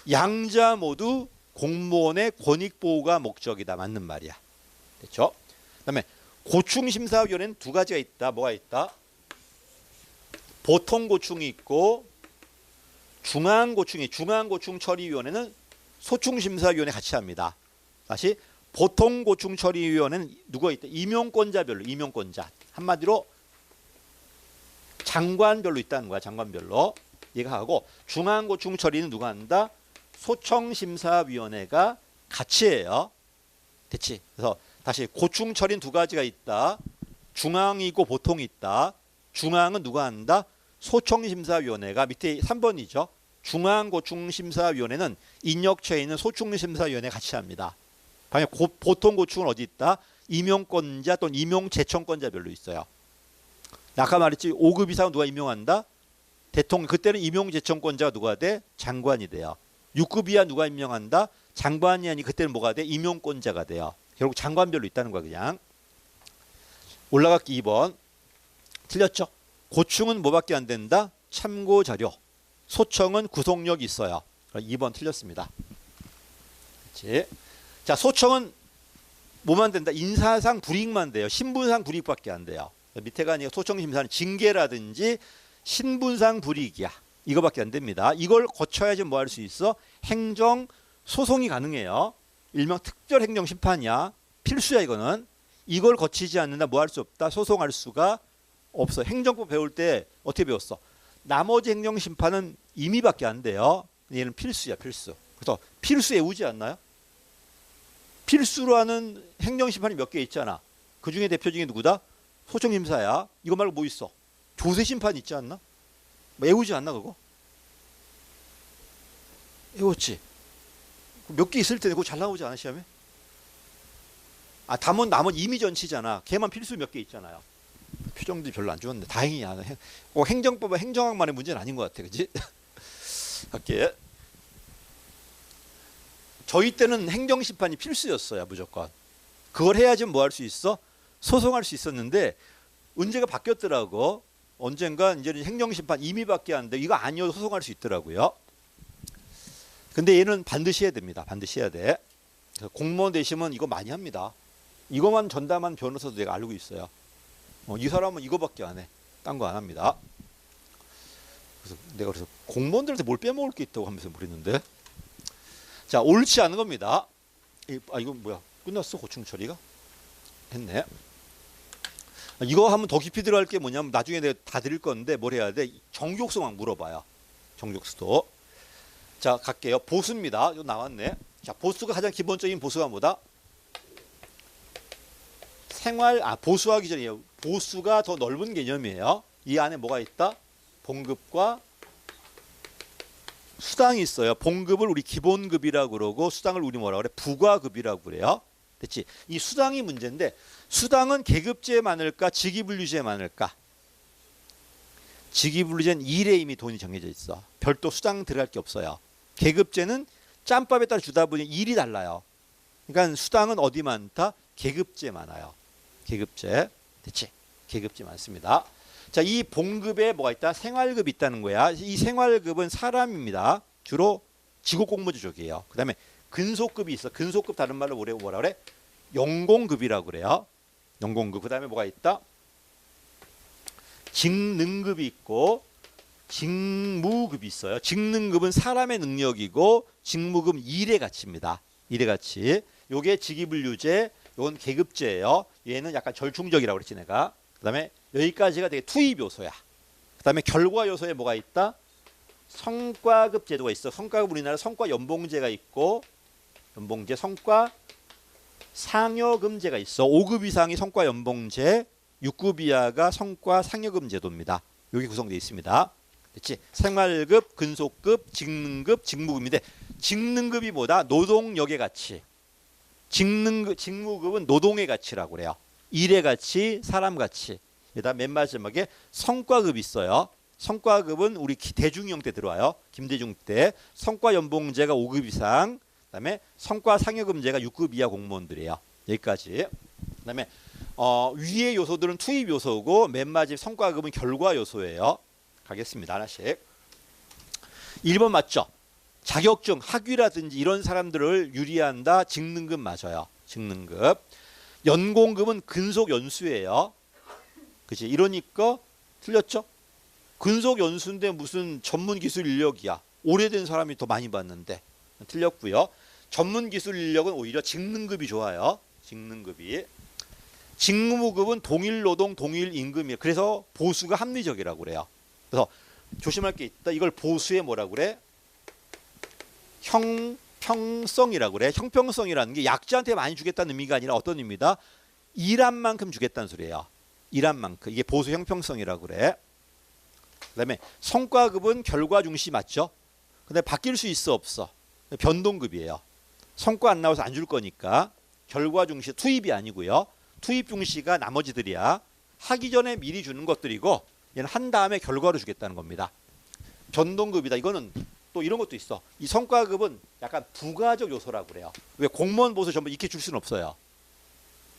양자 모두 공무원의 권익보호가 목적이다. 맞는 말이야. 됐죠? 그다음에 고충심사위원회는 두 가지가 있다. 뭐가 있다? 보통고충이 있고 중앙고충처리위원회는 소충심사위원회 같이 합니다. 다시 보통고충처리위원회는 누가 있다? 임용권자별로. 한마디로 장관별로 있다는 거야. 장관별로. 얘가 하고 중앙고충처리는 누가 한다? 소청심사위원회가 같이 해요. 됐지? 그래서 다시 고충처리는 두 가지가 있다. 중앙이 있고 보통이 있다. 중앙은 누가 한다? 소청심사위원회가 밑에 3번이죠. 중앙고충심사위원회는 인력처에 있는 소충심사위원회 같이 합니다. 방금 보통고충은 어디 있다? 임용권자 또는 임용재청권자별로 있어요. 아까 말했지 5급 이상은 누가 임명한다? 대통령. 그때는 임용재청권자가 누가 돼? 장관이 돼요. 6급 이하 누가 임명한다? 장관이 아니 그때는 뭐가 돼? 임용권자가 돼요. 결국 장관별로 있다는 거야 그냥. 올라가기 2번. 틀렸죠? 고충은 뭐밖에 안 된다? 참고자료. 소청은 구속력이 있어요. 2번 틀렸습니다. 그렇지? 자, 소청은 뭐만 된다? 인사상 불이익만 돼요. 신분상 불이익밖에 안 돼요. 밑에가 아니라 소청심사는 징계라든지 신분상 불이익이야. 이거밖에 안 됩니다. 이걸 거쳐야지 뭐 할 수 있어? 행정 소송이 가능해요. 일명 특별행정심판이야. 필수야 이거는. 이걸 거치지 않는다 뭐 할 수 없다? 소송할 수가 없어. 행정법 배울 때 어떻게 배웠어? 나머지 행정심판은 임의밖에 안 돼요. 얘는 필수야 필수. 그래서 필수 외우지 않나요? 필수로 하는 행정심판이 몇 개 있잖아. 그중에 대표적인 누구다? 소청심사야. 이거 말고 뭐 있어? 조세심판 있지 않나? 외우지 않나 그거? 외웠지? 몇 개 있을 텐데 그거 잘 나오지 않아 시험에? 남은 이미 전치잖아. 걔만 필수 몇 개 있잖아요. 표정도 별로 안 좋았네. 다행이야. 행정법은 행정학만의 문제는 아닌 것 같아, 그렇지? 할게. 저희 때는 행정심판이 필수였어요, 무조건. 그걸 해야지 뭐 할 수 있어? 소송할 수 있었는데 문제가 바뀌었더라고. 언젠가 이제는 행정심판 임의밖에 안 돼. 이거 아니어도 소송할 수 있더라고요. 근데 얘는 반드시 해야 됩니다. 반드시 해야 돼. 그래서 공무원 되시면 이거 많이 합니다. 이거만 전담한 변호사도 내가 알고 있어요. 이 사람은 이거밖에 안 해. 딴 거 안 합니다. 그래서 공무원들한테 뭘 빼먹을 게 있다고 하면서 그랬는데. 자, 옳지 않은 겁니다. 이건 뭐야? 끝났어? 고충 처리가? 했네. 이거 하면 더 깊이 들어갈 게 뭐냐면 나중에 내가 다 드릴 건데 뭘 해야 돼? 정족수만 물어봐요. 정족수도. 자, 갈게요. 보수입니다. 이거 나왔네. 자, 보수가 가장 기본적인 보수가 뭐다? 보수하기 전이에요. 보수가 더 넓은 개념이에요. 이 안에 뭐가 있다? 봉급과 수당이 있어요. 봉급을 우리 기본급이라고 그러고 수당을 우리 뭐라고 그래? 부과급이라고 그래요. 됐지? 이 수당이 문제인데 수당은 계급제에 많을까? 직위분류제에 많을까? 직위분류제는 일에 이미 돈이 정해져 있어. 별도 수당 들어갈 게 없어요. 계급제는 짬밥에 따라 주다 보니 일이 달라요. 그러니까 수당은 어디 많다? 계급제에 많아요. 계급제. 됐지? 계급제 많습니다. 자, 이 봉급에 뭐가 있다? 생활급이 있다는 거야. 이 생활급은 사람입니다. 주로 지구공무주족이에요. 그 다음에 근속급이 있어. 근속급 다른 말로 뭐라 그래? 연공급이라고 그래요. 연공급. 그 다음에 뭐가 있다? 직능급이 있고 직무급이 있어요. 직능급은 사람의 능력이고 직무급은 일의 가치입니다. 일의 가치. 요게 직위분류제, 요건 계급제예요. 얘는 약간 절충적이라고 그랬지 내가. 그 다음에 여기까지가 되게 투입 요소야. 그 다음에 결과 요소에 뭐가 있다? 성과급 제도가 있어. 성과급 우리나라 성과 연봉제가 있고 연봉제, 성과 상여금제가 있어. 5급 이상이 성과 연봉제, 6급 이하가 성과 상여금 제도입니다. 여기 구성되어 있습니다. 됐지? 생활급, 근속급, 직능급, 직무급인데 직능급이 뭐다? 노동력의 가치. 직무급은 노동의 가치라고 그래요. 일의 가치, 사람 가치. 그다음 맨 마지막에 성과급이 있어요. 성과급은 우리 대중 형태 들어와요. 김대중 때 성과 연봉제가 5급 이상, 그다음에 성과 상여금제가 6급 이하 공무원들이에요. 여기까지. 그다음에 위의 요소들은 투입 요소고 맨 마지막 성과급은 결과 요소예요. 가겠습니다. 하나씩. 1번 맞죠? 자격증, 학위라든지 이런 사람들을 유리한다. 직능급 맞아요. 직능급. 연공급은 근속 연수예요. 그치? 이러니까 틀렸죠? 근속 연수인데 무슨 전문 기술 인력이야. 오래된 사람이 더 많이 받는데. 틀렸고요. 전문 기술 인력은 오히려 직능급이 좋아요. 직능급이. 직무급은 동일 노동, 동일 임금이에요. 그래서 보수가 합리적이라고 그래요. 그래서 조심할 게 있다. 이걸 보수의 뭐라고 그래? 형평성이라고 그래. 형평성이라는 게 약자한테 많이 주겠다는 의미가 아니라 어떤 의미다? 일한 만큼 주겠다는 소리예요. 일한 만큼. 이게 보수 형평성이라고 그래. 그다음에 성과급은 결과 중시 맞죠? 근데 바뀔 수 있어 없어? 변동급이에요. 성과 안 나와서 안 줄 거니까 결과 중시 투입이 아니고요. 투입 중시가 나머지들이야. 하기 전에 미리 주는 것들이고 얘는 한 다음에 결과로 주겠다는 겁니다. 변동급이다. 이거는 또 이런 것도 있어. 이 성과급은 약간 부가적 요소라고 그래요. 왜 공무원 보수 전부 이렇게 줄 수는 없어요.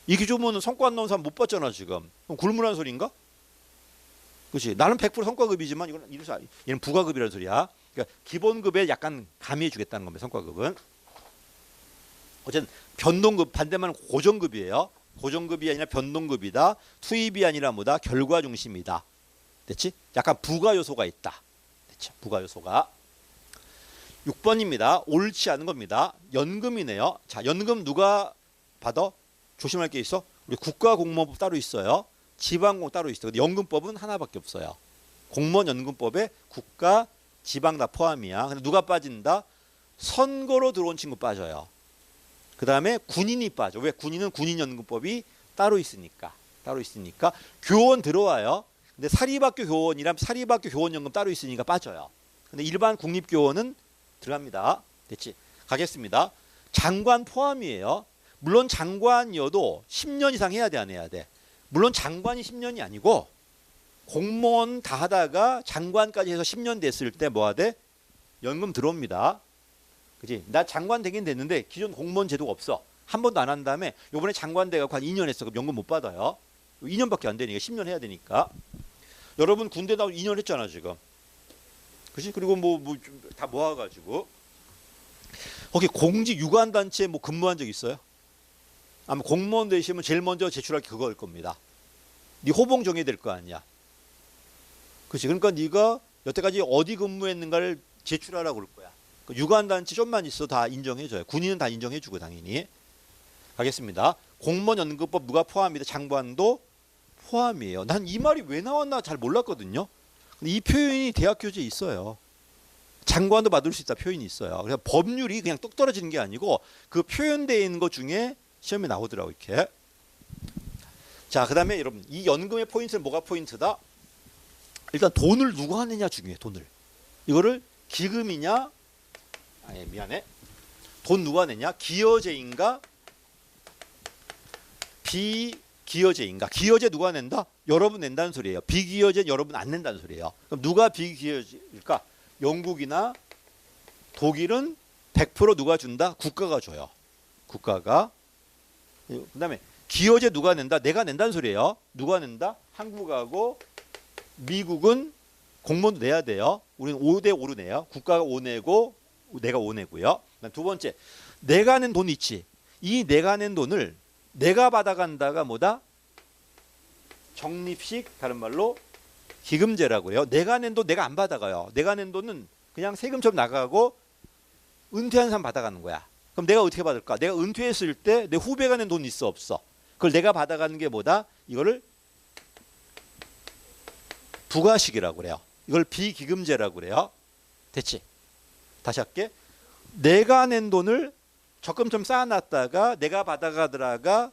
이렇게 주면 성과 안 나온 사람 못 받잖아 지금. 그럼 굴문한 소리인가? 그렇지. 나는 100% 성과급이지만 얘는 부가급이라는 소리야. 그러니까 기본급에 약간 가미해 주겠다는 겁니다. 성과급은. 어쨌든 변동급 반대만 고정급이에요. 고정급이 아니라 변동급이다. 투입이 아니라 뭐다? 결과 중심이다. 됐지? 약간 부가 요소가 있다. 됐지? 부가 요소가. 6번입니다. 옳지 않은 겁니다. 연금이네요. 자, 연금 누가 받아? 조심할 게 있어. 우리 국가공무원법 따로 있어요. 지방공 따로 있어. 근데 연금법은 하나밖에 없어요. 공무원 연금법에 국가, 지방 다 포함이야. 근데 누가 빠진다? 선거로 들어온 친구 빠져요. 그 다음에 군인이 빠져. 왜? 군인은 군인연금법이 따로 있으니까. 따로 있으니까. 교원 들어와요. 근데 사립학교 교원이랑 사립학교 교원연금 따로 있으니까 빠져요. 근데 일반 국립교원은 들어갑니다. 됐지? 가겠습니다. 장관 포함이에요. 물론 장관이어도 10년 이상 해야 돼, 안 해야 돼? 물론 장관이 10년이 아니고 공무원 다 하다가 장관까지 해서 10년 됐을 때 뭐 하대? 연금 들어옵니다. 그지? 나 장관 되긴 됐는데 기존 공무원 제도가 없어. 한 번도 안 한 다음에 요번에 장관 돼가지고 한 2년 했어. 그럼 연금 못 받아요. 2년밖에 안 되니까 10년 해야 되니까. 여러분 군대 나오고 2년 했잖아 지금. 그지? 그리고 뭐 다 모아가지고 거기 공직 유관단체에 뭐 근무한 적 있어요? 아마 공무원 되시면 제일 먼저 제출할 게 그거일 겁니다. 네 호봉 정해야 될 거 아니야. 그렇지? 그러니까 네가 여태까지 어디 근무했는가를 제출하라고 그럴 거야. 유관단체 좀만 있어 다 인정해줘요. 군인은 다 인정해주고 당연히. 가겠습니다. 공무원연금법 누가 포함이다? 장관도 포함이에요. 난 이 말이 왜 나왔나 잘 몰랐거든요. 근데 이 표현이 대학 교재에 있어요. 장관도 받을 수 있다 표현이 있어요. 그래서 법률이 그냥 똑 떨어지는 게 아니고 그 표현되어 있는 것 중에 시험에 나오더라고 이렇게. 자, 그다음에 여러분 이 연금의 포인트는 뭐가 포인트다? 일단 돈을 누가 내냐 중요해. 돈을. 이거를 기금이냐? 아니 미안해. 돈 누가 내냐? 기여제인가? 비기여제인가? 기여제 누가 낸다? 여러분 낸다는 소리예요. 비기여제 여러분 안 낸다는 소리예요. 그럼 누가 비기여제일까? 영국이나 독일은 100% 누가 준다? 국가가 줘요. 국가가. 그다음에 기여제 누가 낸다? 내가 낸다는 소리예요. 누가 낸다? 한국하고 미국은 공무원도 내야 돼요. 우리는 5대 5로 내요. 국가가 5 내고 내가 5 내고요. 두 번째, 내가 낸 돈 있지. 이 내가 낸 돈을 내가 받아간다가 뭐다? 적립식, 다른 말로 기금제라고 해요. 내가 낸 돈 내가 안 받아가요. 내가 낸 돈은 그냥 세금처럼 나가고 은퇴한 사람 받아가는 거야. 그럼 내가 어떻게 받을까? 내가 은퇴했을 때 내 후배가 낸 돈 있어 없어? 그걸 내가 받아가는 게 뭐다? 이거를 부가식이라고 그래요. 이걸 비기금제라고 그래요. 됐지? 다시 할게. 내가 낸 돈을 적금처럼 쌓아놨다가 내가 받아가더라가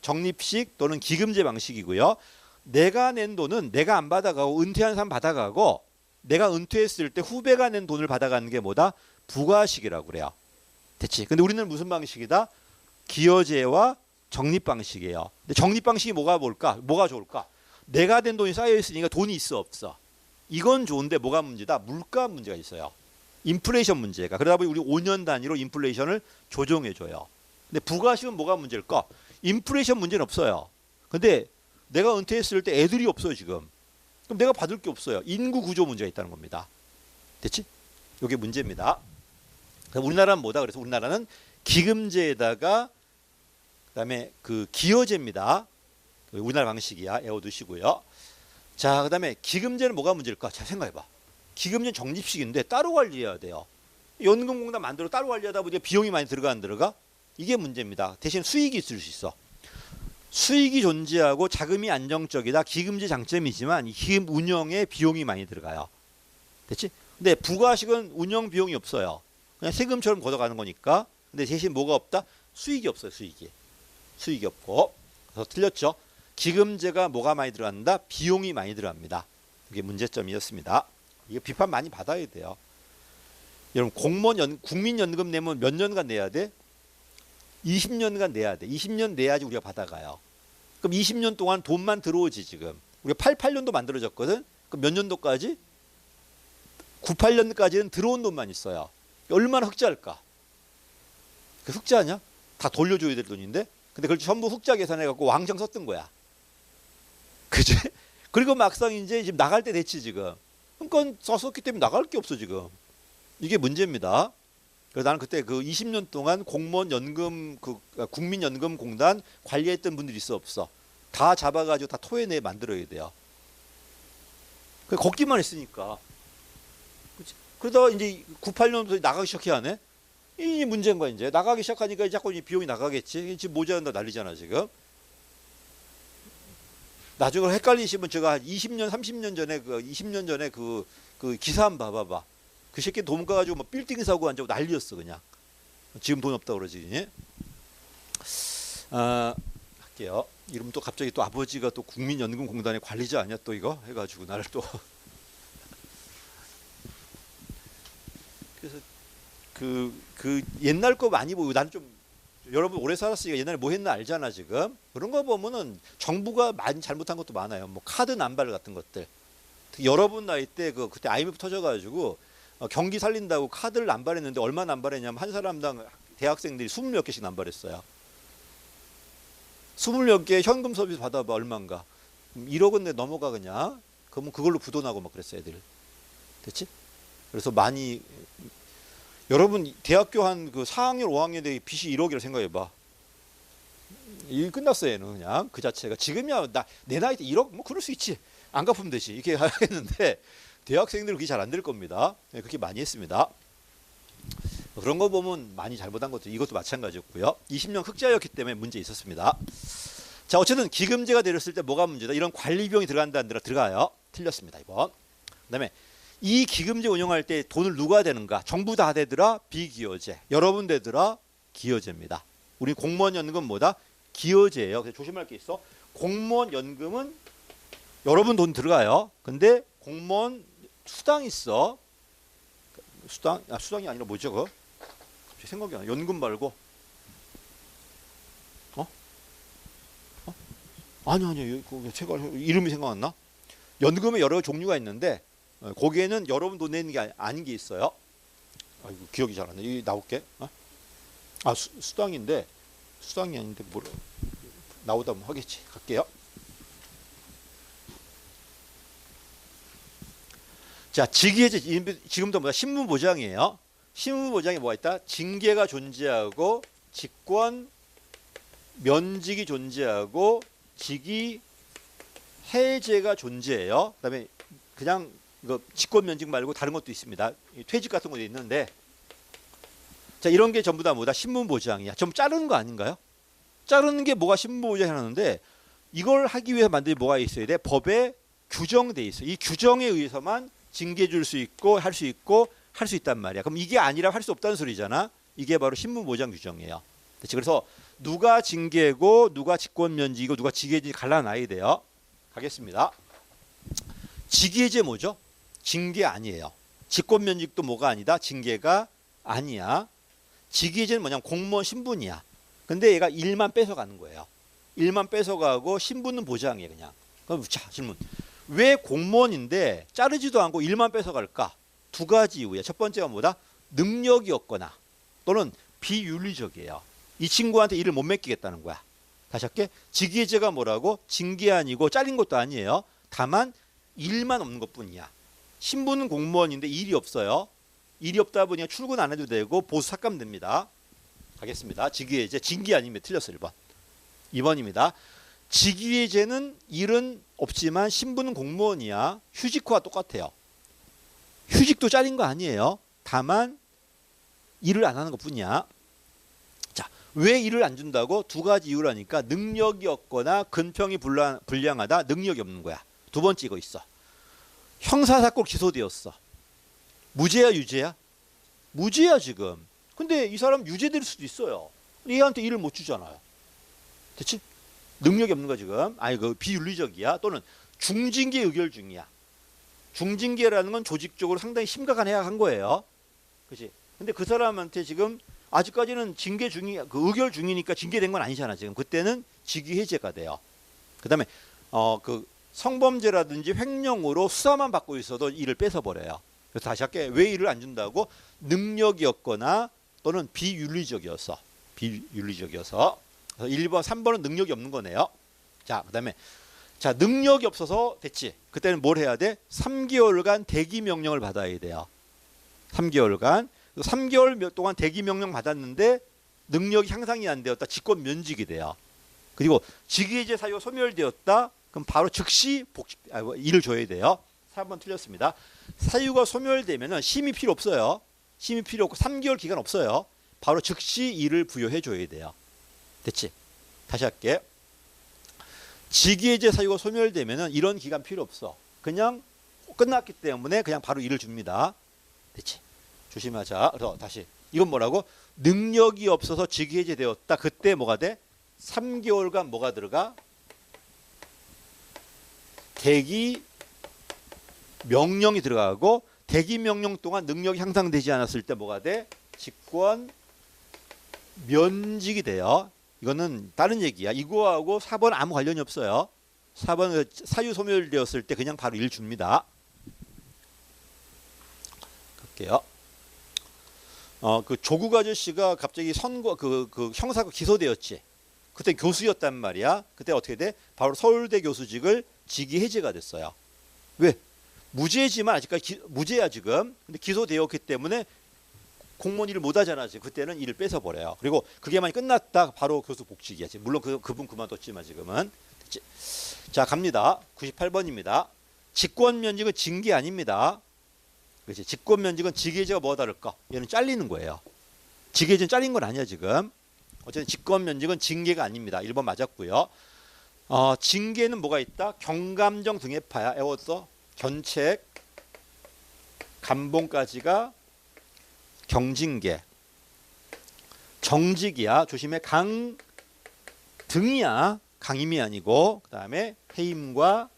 적립식 또는 기금제 방식이고요. 내가 낸 돈은 내가 안 받아가고 은퇴한 사람 받아가고 내가 은퇴했을 때 후배가 낸 돈을 받아가는 게 뭐다? 부가식이라고 그래요. 됐지? 근데 우리는 무슨 방식이다? 기여제와 적립 방식이에요. 근데 적립 방식이 뭐가 좋을까? 내가 된 돈이 쌓여 있으니까 돈이 있어 없어? 이건 좋은데 뭐가 문제다? 물가 문제가 있어요. 인플레이션 문제가. 그러다 보니 우리 5년 단위로 인플레이션을 조정해 줘요. 근데 부가식은 뭐가 문제일까? 인플레이션 문제는 없어요. 근데 내가 은퇴했을 때 애들이 없어요 지금. 그럼 내가 받을 게 없어요. 인구 구조 문제가 있다는 겁니다. 됐지? 이게 문제입니다. 우리나라는 뭐다? 그래서 우리나라는 기금제에다가 그다음에 그 기여제입니다. 우리나라 방식이야. 외워두시고요. 자, 그다음에 기금제는 뭐가 문제일까? 잘 생각해봐. 기금제는 적립식인데 따로 관리해야 돼요. 연금공단 만들어 따로 관리하다 보니까 비용이 많이 들어가 안 들어가? 이게 문제입니다. 대신 수익이 있을 수 있어. 수익이 존재하고 자금이 안정적이다. 기금제 장점이지만 이 기금 운영에 비용이 많이 들어가요. 됐지? 근데 부가식은 운영 비용이 없어요. 그냥 세금처럼 걷어가는 거니까. 근데 대신 뭐가 없다? 수익이 없어요. 수익이 없고. 그래서 틀렸죠. 기금제가 뭐가 많이 들어간다? 비용이 많이 들어갑니다. 이게 문제점이었습니다. 이거 비판 많이 받아야 돼요. 여러분 국민연금 내면 몇 년간 내야 돼? 20년간 내야 돼. 20년 내야지 우리가 받아가요. 그럼 20년 동안 돈만 들어오지 지금. 우리가 88년도 만들어졌거든. 그럼 몇 년도까지? 98년까지는 들어온 돈만 있어요. 얼마나 흑자일까? 그 흑자냐? 다 돌려줘야 될 돈인데. 근데 그걸 전부 흑자 계산해갖고 왕창 썼던 거야. 그지? 그리고 막상 이제 지금 나갈 때 됐지 지금. 그러니까 썼기 때문에 나갈 게 없어 지금. 이게 문제입니다. 그래서 나는 그때 그 20년 동안 공무원 연금 국민연금공단 관리했던 분들이 있어 없어? 다 잡아가지고 다 토해내 만들어야 돼요. 그 걷기만 했으니까. 그치? 그러다가 이제 98년부터 나가기 시작해야 하네. 이 문제인 거야 이제. 나가기 시작하니까 자꾸 비용이 나가겠지. 지금 모자란다 난리잖아 지금. 나중에 헷갈리시면 제가 한 20년, 30년 전에 20년 전에 그 기사 한번 봐봐. 그 새끼 돈 가가지고 뭐 빌딩 사고 앉아고 난리였어 그냥. 지금 돈 없다 그러지. 할게요. 이러면 또 갑자기 또 아버지가 또 국민연금공단의 관리자 아니야 또 이거 해가지고 나를 또. 그래서 그 옛날 거 많이 보고 나는 좀 여러분 오래 살았으니까 옛날에 뭐 했나 알잖아 지금. 그런 거 보면은 정부가 많이 잘못한 것도 많아요. 뭐 카드 남발 같은 것들. 여러분 나이 때 그때 IMF 터져가지고 경기 살린다고 카드를 남발했는데 얼마 남발했냐면 한 사람당 대학생들이 20몇 개씩 남발했어요. 20몇 개 현금 서비스 받아봐 얼마인가. 1억 원 넘어가 그냥. 그러면 그걸로 부도나고 막 그랬어 애들. 됐지? 그래서 많이 여러분 대학교 한 그 4학년 5학년 때 빚이 1억이라 생각해봐. 일 끝났어 얘는 그냥 그 자체가. 지금이야 내 나이 때 1억 뭐 그럴 수 있지. 안 갚으면 되지 이렇게 하겠는데 대학생들은 그게 잘 안 될 겁니다. 네, 그렇게 많이 했습니다. 그런 거 보면 많이 잘못한 것도 이것도 마찬가지였고요. 20년 흑자였기 때문에 문제 있었습니다. 자 어쨌든 기금제가 내렸을 때 뭐가 문제다. 이런 관리 비용이 들어간다 안 들어가요. 틀렸습니다 이번. 그다음에 이 기금제 운영할 때 돈을 누가 대는가? 정부 다 대더라 비기여제. 여러분 대더라 기여제입니다. 우리 공무원 연금 뭐다? 기여제예요. 그래서 조심할 게 있어. 공무원 연금은 여러분 돈 들어가요. 근데 공무원 수당 있어. 수당이 아니라 뭐죠 그거? 갑자기 생각이 안 나. 연금 말고. 아니 제가 이름이 생각 안 나. 연금에 여러 종류가 있는데 거기에는 여러분 돈 내는 게 아닌 게 있어요. 아이고 기억이 잘 안 나. 여기 나올게. 수당인데 수당이 아닌데 뭐 나오다 보면 하겠지. 갈게요. 자, 직위해제 지금도 뭐야? 신분보장이에요. 신분보장에 뭐가 있다? 징계가 존재하고 직권 면직이 존재하고 직위 해제가 존재해요. 그다음에 그냥 이거 직권 면직 말고 다른 것도 있습니다. 퇴직 같은 것도 있는데 자 이런 게 전부 다 뭐다? 신분보장이야. 좀 자르는 거 아닌가요? 자르는 게 뭐가 신분보장이라는데 이걸 하기 위해 만든 뭐가 있어야 돼? 법에 규정돼 있어. 이 규정에 의해서만 징계 줄 수 있고 할 수 있고 할 수 있단 말이야. 그럼 이게 아니라 할 수 없다는 소리잖아. 이게 바로 신분보장 규정이에요. 그래서 누가 징계고 누가 직권면직이고 누가 직위해제 갈라놔야 돼요. 가겠습니다. 직위해제 뭐죠? 징계 아니에요. 직권면직도 뭐가 아니다? 징계가 아니야. 직위해제는 뭐냐면 공무원 신분이야. 근데 얘가 일만 뺏어가는 거예요. 일만 뺏어가고 신분은 보장이에요 그냥. 그럼 자 질문. 왜 공무원인데 자르지도 않고 일만 뺏어갈까? 두 가지 이유예요. 첫 번째가 뭐다? 능력이 없거나 또는 비윤리적이에요. 이 친구한테 일을 못 맡기겠다는 거야. 다시 할게. 직위해제가 뭐라고? 징계 아니고 잘린 것도 아니에요. 다만 일만 없는 것뿐이야. 신분은 공무원인데 일이 없어요. 일이 없다 보니까 출근 안 해도 되고 보수 삭감됩니다. 가겠습니다. 직위해제 징계 아니면 틀렸어요. 1번. 2번입니다. 직위해제는 일은 없지만 신분은 공무원이야. 휴직과 똑같아요. 휴직도 잘린 거 아니에요. 다만 일을 안 하는 것뿐이야. 자, 왜 일을 안 준다고? 두 가지 이유라니까. 능력이 없거나 근평이 불량하다. 능력이 없는 거야. 두 번째 이거 있어. 형사사건 기소되었어. 무죄야 유죄야? 무죄야 지금. 근데 이 사람 유죄될 수도 있어요. 얘한테 일을 못 주잖아요. 됐지? 능력이 없는 거 지금. 아니 그 비윤리적이야. 또는 중징계 의결 중이야. 중징계라는 건 조직적으로 상당히 심각한 해악한 거예요. 그렇지? 근데 그 사람한테 지금 아직까지는 징계 중이 그 의결 중이니까 징계된 건 아니잖아. 지금 그때는 직위 해제가 돼요. 그다음에 그 성범죄라든지 횡령으로 수사만 받고 있어도 일을 뺏어 버려요. 그래서 다시 할게. 왜 일을 안 준다고? 능력이 없거나 또는 비윤리적이어서. 비윤리적이어서. 1번, 3번은 능력이 없는 거네요. 자, 그다음에 자, 능력이 없어서 됐지. 그때는 뭘 해야 돼? 3개월간 대기 명령을 받아야 돼요. 3개월간. 3개월 동안 대기 명령 받았는데 능력이 향상이 안 되었다. 직권 면직이 돼요. 그리고 직위해제 사유가 소멸되었다. 그럼 바로 즉시 일을 줘야 돼요. 4번 틀렸습니다. 사유가 소멸되면은 심의 필요 없어요. 심의 필요 없고 3개월 기간 없어요. 바로 즉시 일을 부여해 줘야 돼요. 됐지? 다시 할게. 직위해제 사유가 소멸되면은 이런 기간 필요 없어. 그냥 끝났기 때문에 그냥 바로 일을 줍니다. 됐지? 조심하자. 그래서 다시 이건 뭐라고? 능력이 없어서 직위해제 되었다. 그때 뭐가 돼? 3개월간 뭐가 들어가? 대기 명령이 들어가고 대기 명령 동안 능력이 향상되지 않았을 때 뭐가 돼? 직권 면직이 돼요. 이거는 다른 얘기야. 이거하고 4번 아무 관련이 없어요. 4번 사유 소멸되었을 때 그냥 바로 1 줍니다. 갈게요. 그 조국 아저씨가 갑자기 선거 그 형사가 기소되었지. 그때 교수였단 말이야. 그때 어떻게 돼? 바로 서울대 교수직을 직위 해제가 됐어요. 왜? 무죄지만 아직까지 무죄야 지금. 근데 기소되었기 때문에 공무원 일을 못 하잖아. 지금 그때는 일을 뺏어 버려요. 그리고 그게 많이 끝났다 바로 교수 복직이야. 지금 물론 그분 그만뒀지만 지금은. 됐지? 자 갑니다. 98번입니다. 직권 면직은 징계 아닙니다. 그렇지? 직권 면직은 직위해제가 뭐가 다를까? 얘는 잘리는 거예요. 직위해제는 잘린 건 아니야 지금. 어쨌든 직권 면직은 징계가 아닙니다. 1번 맞았고요. 징계는 뭐가 있다? 경감정 등해파야. 외웠어? 견책, 감봉까지가 경징계. 정직이야. 조심해. 강등이야. 강임이 아니고. 그 다음에 해임과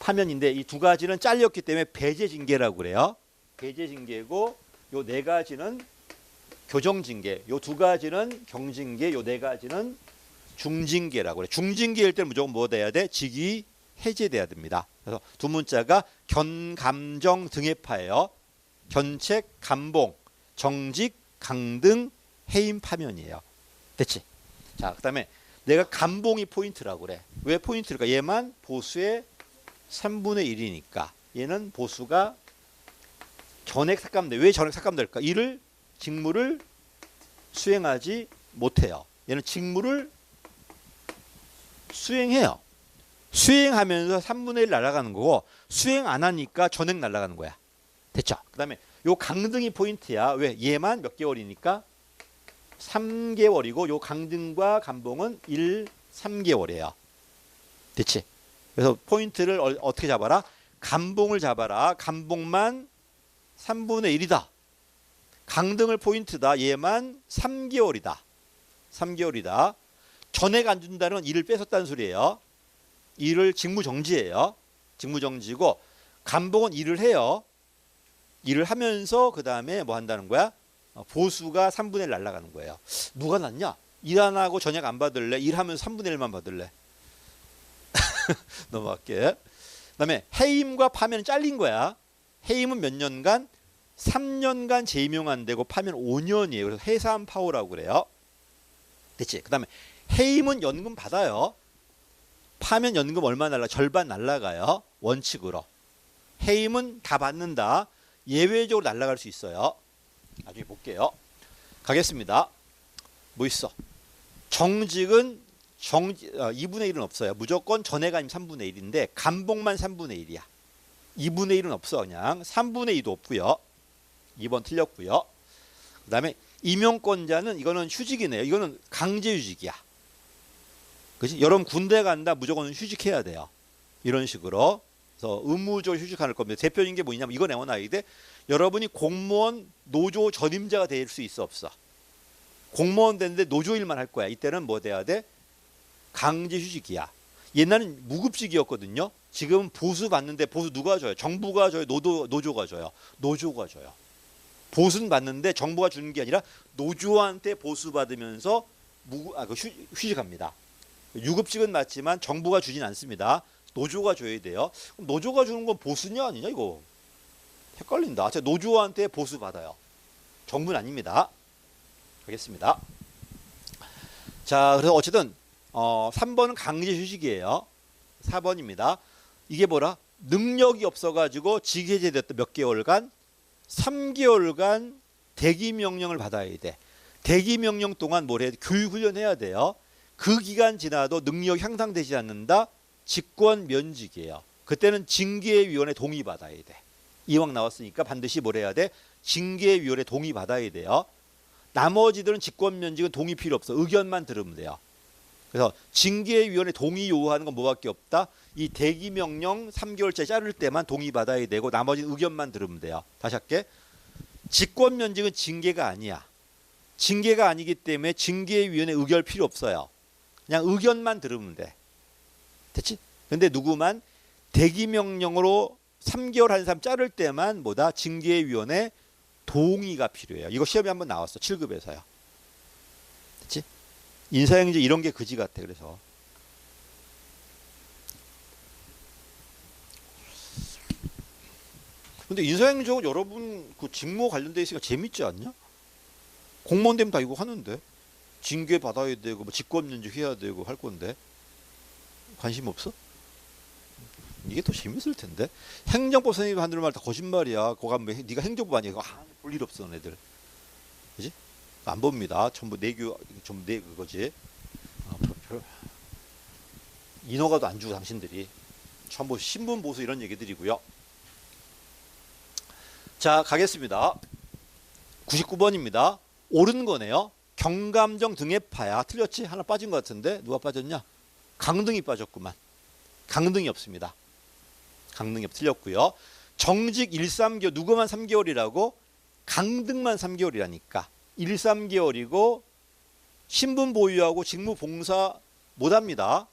파면인데 이 두 가지는 잘렸기 때문에 배제징계라고 그래요. 배제징계고 요 네 가지는 교정징계. 요 두 가지는 경징계. 요 네 가지는 중징계라고 그래. 중징계일 때는 무조건 뭐 돼야 돼? 직위 해제돼야 됩니다. 그래서 두 문자가 견감정 등해파예요. 견책, 감봉, 정직, 강등, 해임, 파면이에요. 됐지? 자, 그다음에 내가 감봉이 포인트라고 그래. 왜 포인트일까? 얘만 보수의 3분의 1이니까. 얘는 보수가 전액 삭감돼. 왜 전액 삭감될까? 이를 직무를 수행하지 못해요. 얘는 직무를 수행해요. 수행하면서 3분의 1 날아가는 거고 수행 안 하니까 전액 날아가는 거야. 됐죠? 그 다음에 요 강등이 포인트야. 왜? 얘만 몇 개월이니까 3개월이고 요 강등과 감봉은 3개월이에요. 됐지? 그래서 포인트를 어떻게 잡아라? 감봉을 잡아라. 감봉만 3분의 1이다. 강등을 포인트다. 얘만 3개월이다. 3개월이다. 전액 안 준다는 건 일을 뺏었다는 소리예요. 일을 직무정지예요. 직무정지고 감봉은 일을 해요. 일을 하면서 그 다음에 뭐 한다는 거야? 보수가 3분의 1 날아가는 거예요. 누가 낫냐? 일 안 하고 전액 안 받을래? 일하면서 3분의 1만 받을래? 넘어갈게. 그 다음에 해임과 파면은 잘린 거야. 해임은 몇 년간? 3년간 재임용 안 되고 파면 5년이에요. 그래서 해삼파호라고 그래요. 됐지? 그 다음에 해임은 연금 받아요. 파면 연금 얼마 날라? 절반 날라가요. 원칙으로. 해임은 다 받는다. 예외적으로 날라갈 수 있어요. 나중에 볼게요. 가겠습니다. 뭐 있어? 정직은 2분의 1은 없어요. 무조건 전액 아니면 3분의 1인데 감봉만 3분의 1이야. 2분의 1은 없어. 그냥 3분의 2도 없고요. 2번 틀렸고요. 그 다음에 임용권자는 이거는 휴직이네요. 이거는 강제휴직이야. 그렇지? 여러분 군대 간다 무조건 휴직해야 돼요. 이런 식으로. 그래서 의무적으로 휴직할 겁니다. 대표적인 게 뭐냐면 이거 내워놔야 돼. 여러분이 공무원 노조 전임자가 될 수 있어 없어? 공무원 됐는데 노조 일만 할 거야. 이때는 뭐 돼야 돼? 강제휴직이야. 옛날엔 무급직이었거든요. 지금은 보수 받는데 보수 누가 줘요? 정부가 줘요? 노조가 줘요? 노조가 줘요. 보수는 받는데 정부가 주는 게 아니라 노조한테 보수 받으면서 휴직합니다. 유급직은 맞지만 정부가 주진 않습니다. 노조가 줘야 돼요. 그럼 노조가 주는 건 보수냐 아니냐 이거 헷갈린다. 노조한테 보수 받아요. 정부는 아닙니다. 알겠습니다. 자, 그래서 어쨌든 3번은 강제휴직이에요. 4번입니다. 이게 뭐라? 능력이 없어가지고 직해제됐던 몇 개월간? 3개월간 대기명령을 받아야 돼. 대기명령 동안 뭘 해야 돼? 교육훈련 해야 돼요. 그 기간 지나도 능력 향상되지 않는다? 직권 면직이에요. 그때는 징계위원회 동의받아야 돼. 이왕 나왔으니까 반드시 뭘 해야 돼? 징계위원회 동의받아야 돼요. 나머지들은 직권 면직은 동의 필요 없어. 의견만 들으면 돼요. 그래서 징계위원회 동의 요구하는 건 뭐밖에 없다? 이 대기명령 3개월째 자를 때만 동의받아야 되고 나머지는 의견만 들으면 돼요. 다시 할게. 직권 면직은 징계가 아니야. 징계가 아니기 때문에 징계위원회 의결 필요 없어요. 그냥 의견만 들으면 돼. 됐지? 근데 누구만 대기명령으로 3개월 한 사람 자를 때만 뭐다? 징계위원회 동의가 필요해요. 이거 시험에 한번 나왔어. 7급에서요. 그렇지? 인사행정 이런 게 그지 같아. 그래서 근데 인사행정은 여러분 그 직무 관련돼 있으니까 재밌지 않냐? 공무원 되면 다 이거 하는데 징계 받아야 되고 뭐 직권면직 해야 되고 할 건데 관심 없어? 이게 더 재밌을 텐데. 행정법 선생님 하는 말 다 거짓말이야. 거가 뭐 네가 행정부 아니야? 볼 일 없어 너네들. 그지? 안 봅니다. 전부 내교 전부 내 그거지. 인허가도 안 주고 당신들이 전부 신분 보수 이런 얘기들이고요. 자 가겠습니다. 99번입니다. 옳은 거네요. 경감정 등의 파야. 틀렸지? 하나 빠진 것 같은데 누가 빠졌냐? 강등이 빠졌구만. 강등이 없습니다. 강등이 틀렸고요. 정직 1, 3개월 누구만 3개월이라고? 강등만 3개월이라니까. 1, 3개월이고 신분 보유하고 직무 봉사 못합니다.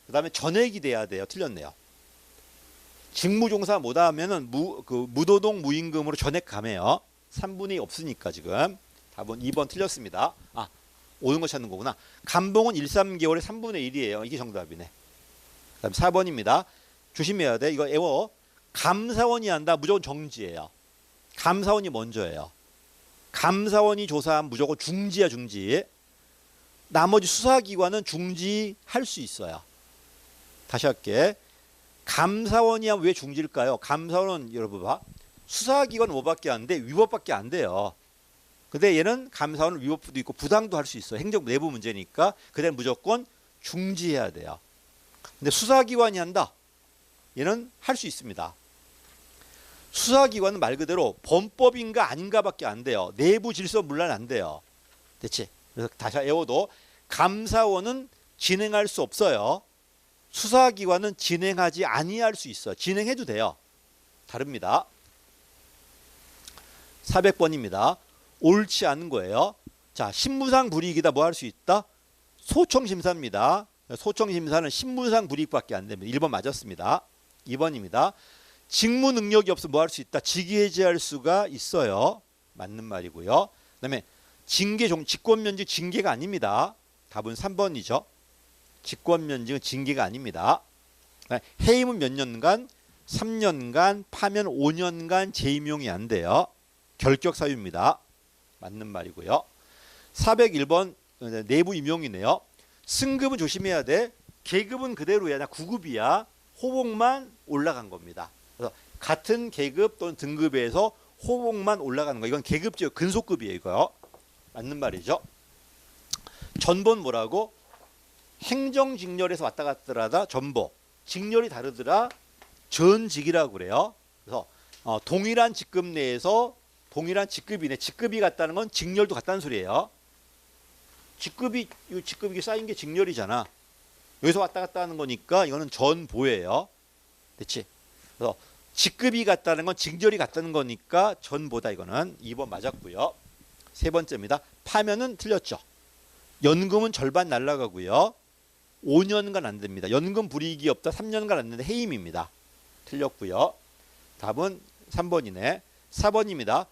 그 다음에 전액이 돼야 돼요. 틀렸네요. 직무 종사 못하면은 무노동 무임금으로 전액 감해요. 3분이 없으니까 지금. 답은 2번 틀렸습니다. 아, 옳은 거 찾는 거구나. 감봉은 1, 3개월에 3분의 1이에요. 이게 정답이네. 그 다음 4번입니다. 조심해야 돼. 이거 애워. 감사원이 한다. 무조건 정지예요. 감사원이 먼저예요. 감사원이 조사하면 무조건 중지야, 중지. 나머지 수사기관은 중지할 수 있어요. 다시 할게. 감사원이 하면 왜 중지일까요? 감사원은 여러분 봐. 수사기관은 뭐밖에 안 돼? 위법밖에 안 돼요. 근데 얘는 감사원은 위법도 있고 부당도 할 수 있어요. 행정부 내부 문제니까 그대는 무조건 중지해야 돼요. 근데 수사기관이 한다. 얘는 할 수 있습니다. 수사기관은 말 그대로 범법인가 아닌가밖에 안 돼요. 내부 질서 문란 안 돼요. 됐지? 그래서 다시 외워도 감사원은 진행할 수 없어요. 수사기관은 진행하지 아니할 수 있어요. 진행해도 돼요. 다릅니다. 400번입니다. 옳지 않은 거예요. 자, 신무상 불이익이다. 뭐 할 수 있다? 소청심사입니다. 소청심사는 신무상 불이익밖에 안 됩니다. 1번 맞았습니다. 2번입니다. 직무 능력이 없어 뭐 할 수 있다? 직위해제할 수가 있어요. 맞는 말이고요. 그 다음에 징계 직권면직 징계가 아닙니다. 답은 3번이죠. 직권면직은 징계가 아닙니다. 해임은 몇 년간? 3년간, 파면 5년간 재임용이 안 돼요. 결격 사유입니다. 맞는 말이고요. 401번 내부 임용이네요. 승급은 조심해야 돼. 계급은 그대로야. 나 9급이야. 호봉만 올라간 겁니다. 그래서 같은 계급 또는 등급에서 호봉만 올라가는 거. 이건 계급제 근소급이에요. 이거요. 맞는 말이죠. 전본 뭐라고? 행정직렬에서 왔다 갔다 하다 전보. 직렬이 다르더라. 전직이라고 그래요. 그래서 동일한 직급 내에서 동일한 직급이네. 직급이 같다는 건 직렬도 같다는 소리예요. 직급이 쌓인 게 직렬이잖아. 여기서 왔다 갔다 하는 거니까 이거는 전보예요. 됐지? 그래서 직급이 같다는 건 직렬이 같다는 거니까 전보다. 이거는 2번 맞았고요. 세 번째입니다. 파면은 틀렸죠. 연금은 절반 날라가고요. 5년간 안 됩니다. 연금 불이익이 없다. 3년간 안 되는데 해임입니다. 틀렸고요. 답은 3번이네. 4번입니다.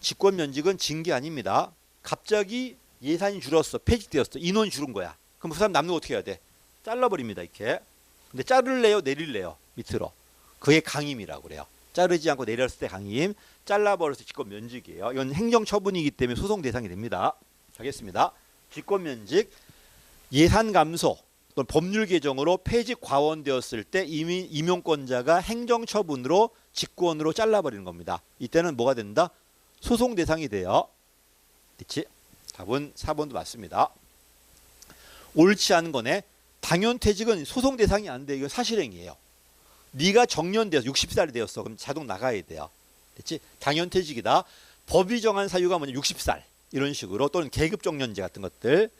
직권면직은 징계 아닙니다. 갑자기 예산이 줄었어. 폐지되었어. 인원이 줄은 거야. 그럼 그 사람 남는 거 어떻게 해야 돼? 잘라버립니다. 이렇게. 근데 자를래요? 내릴래요? 밑으로. 그게 강임이라고 그래요. 자르지 않고 내렸을 때 강임. 잘라버려서 직권면직이에요. 이건 행정처분이기 때문에 소송 대상이 됩니다. 가겠습니다. 직권면직. 예산 감소 또는 법률 개정으로 폐직 과원되었을 때 이미 임용권자가 행정처분으로 직권으로 잘라버리는 겁니다. 이때는 뭐가 된다? 소송 대상이 돼요. 그렇지? 답은 4번도 맞습니다. 옳지 않은 거네. 당연퇴직은 소송 대상이 안 돼. 이거 사실행위예요. 네가 정년되어서 60살이 되었어. 그럼 자동 나가야 돼요. 됐지? 당연퇴직이다. 법이 정한 사유가 뭐냐? 60살 이런 식으로 또는 계급 정년제 같은 것들.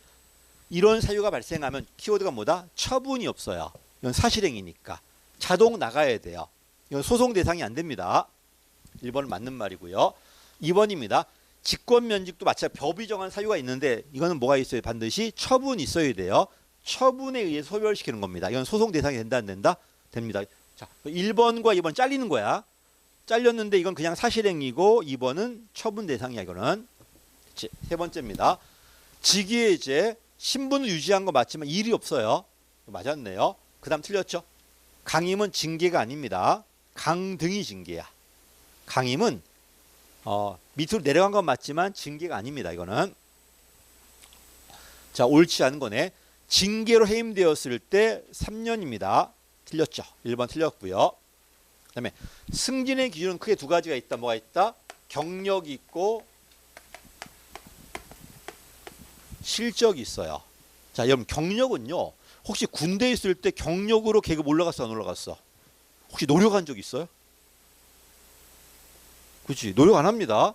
이런 사유가 발생하면 키워드가 뭐다? 처분이 없어요. 이건 사실행위니까 자동 나가야 돼요. 이건 소송 대상이 안 됩니다. 1번은 맞는 말이고요. 2번입니다. 직권면직도 마찬가지 법이 정한 사유가 있는데 이거는 뭐가 있어요? 반드시 처분이 있어야 돼요. 처분에 의해 소멸시키는 겁니다. 이건 소송 대상이 된다 안 된다? 됩니다. 자, 1번과 2번 잘리는 거야. 잘렸는데 이건 그냥 사실행위고 2번은 처분 대상이야. 이거는. 그치? 세 번째입니다. 직위해제 신분을 유지한 거 맞지만 일이 없어요. 맞았네요. 그 다음 틀렸죠. 강임은 징계가 아닙니다. 강등이 징계야. 강임은 밑으로 내려간 건 맞지만 징계가 아닙니다. 이거는. 자, 옳지 않은 거네. 징계로 해임되었을 때 3년입니다. 틀렸죠. 1번 틀렸고요. 그 다음에 승진의 기준은 크게 두 가지가 있다. 뭐가 있다? 경력이 있고 실적이 있어요. 자, 여러분 경력은요. 혹시 군대에 있을 때 경력으로 계급 올라갔어 안 올라갔어? 혹시 노력한 적 있어요? 그렇지. 노력 안 합니다.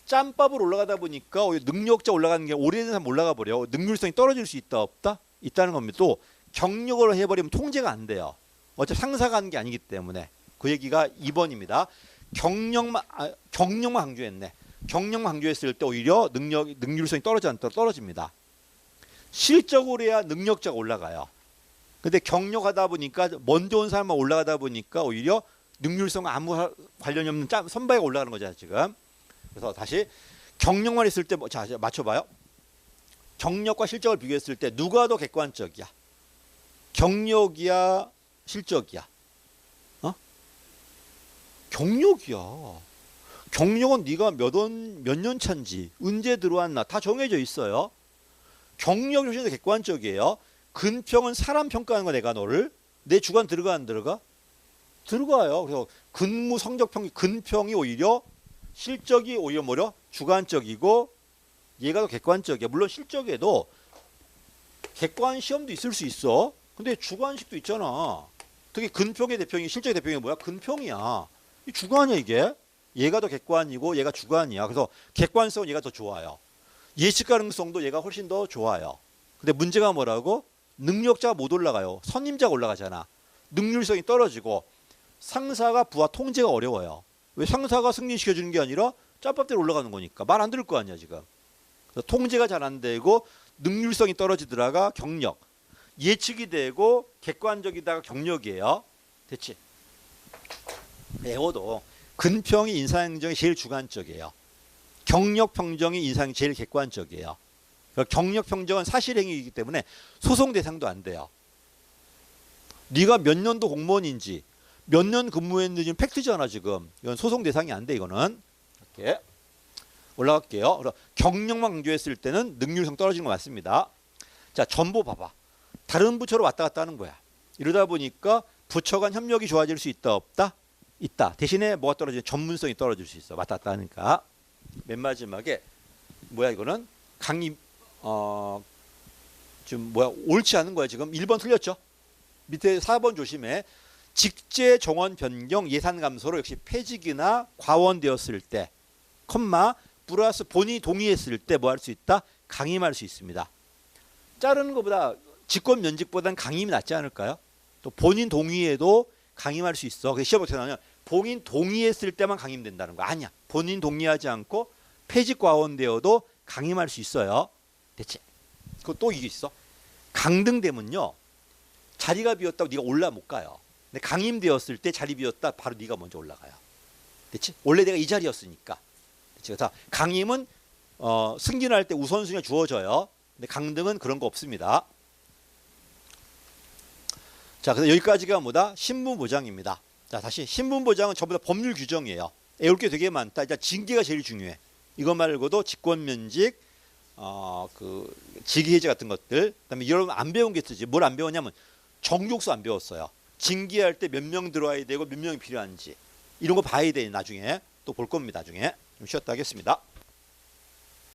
짬밥으로 올라가다 보니까 능력자 올라가는 게 오래된 사람 올라가 버려. 능률성이 떨어질 수 있다 없다? 있다는 겁니다. 또 경력으로 해버리면 통제가 안 돼요. 어차피 상사가 하는 게 아니기 때문에. 그 얘기가 2번입니다. 경력만 강조했네. 경력만 강조했을 때 오히려 능률성이 떨어집니다. 실적으로 해야 능력자가 올라가요. 근데 경력하다 보니까 먼저 온 사람만 올라가다 보니까 오히려 능률성 아무 관련이 없는 선배가 올라가는 거잖아 지금. 그래서 다시 경력만 있을 때 자 맞춰봐요. 경력과 실적을 비교했을 때 누가 더 객관적이야? 경력이야? 실적이야? 경력이야. 경력은 네가 몇 년 차인지 언제 들어왔나 다 정해져 있어요. 경력이 훨씬 더 객관적이에요. 근평은 사람 평가하는 거. 내가 너를 내 주관 들어가 안 들어가? 들어가요. 그래서 근무 성적 평이 근평이 오히려 실적이 오히려 뭐려? 주관적이고 얘가 더 객관적이야. 물론 실적에도 객관 시험도 있을 수 있어. 근데 주관식도 있잖아. 특히 근평의 대평이 실적의 대평이 뭐야? 근평이야. 이 주관이야 이게. 얘가 더 객관이고 얘가 주관이야. 그래서 객관성은 얘가 더 좋아요. 예측 가능성도 얘가 훨씬 더 좋아요. 근데 문제가 뭐라고? 능력자가 못 올라가요. 선임자가 올라가잖아. 능률성이 떨어지고 상사가 부하 통제가 어려워요. 왜? 상사가 승진시켜주는 게 아니라 짬밥대로 올라가는 거니까. 말 안 들을 거 아니야 지금. 그래서 통제가 잘 안 되고 능률성이 떨어지더라가 경력. 예측이 되고 객관적이다가 경력이에요. 됐지? 외워도 근평이 인사행정이 제일 주관적이에요. 경력 평정이 인상이 제일 객관적이에요. 경력 평정은 사실행위이기 때문에 소송 대상도 안 돼요. 네가 몇 년도 공무원인지 몇 년 근무했는지는 팩트잖아 지금. 이건 소송 대상이 안 돼. 이거는 이렇게 올라갈게요. 경력만 강조했을 때는 능률성 떨어지는 거 맞습니다. 자, 전보 봐봐. 다른 부처로 왔다 갔다 하는 거야. 이러다 보니까 부처 간 협력이 좋아질 수 있다 없다? 있다. 대신에 뭐가 떨어지냐? 전문성이 떨어질 수 있어. 왔다 갔다 하니까. 맨 마지막에 뭐야 이거는? 강의 지금 뭐야 옳지 않은 거야 지금. 1번 틀렸죠. 밑에 4번 조심해. 직제 정원 변경 예산 감소로 역시 폐직이나 과원되었을 때 컴마 플러스 본인이 동의했을 때 뭐 할 수 있다? 강임할 수 있습니다. 자르는 것보다 직권 면직보다는 강임이 낫지 않을까요? 또 본인 동의에도 강임할 수 있어. 그래서 시험 어떻게 나오냐? 본인 동의했을 때만 강임된다는 거 아니야. 본인 동의하지 않고 폐직 과원되어도 강임할 수 있어요. 됐지? 그또 이게 있어. 강등되면요. 자리가 비었다고 네가 올라 못 가요. 근데 강임되었을 때 자리 비었다 바로 네가 먼저 올라가요. 됐지? 원래 내가 이 자리였으니까. 됐지? 그래서 강임은 승진할 때 우선순위가 주어져요. 근데 강등은 그런 거 없습니다. 자, 그래서 여기까지가 뭐다? 신분보장입니다. 자, 다시 신분보장은 전부 다 법률 규정이에요. 외울 게 되게 많다. 일단 징계가 제일 중요해. 이거 말고도 직권면직, 그 직위해제 같은 것들. 그다음에 여러분 안 배운 게 있지. 뭘 안 배웠냐면 정족수 안 배웠어요. 징계할 때 몇 명 들어와야 되고 몇 명이 필요한지 이런 거 봐야 돼. 나중에 또 볼 겁니다. 나중에 좀 쉬었다 하겠습니다.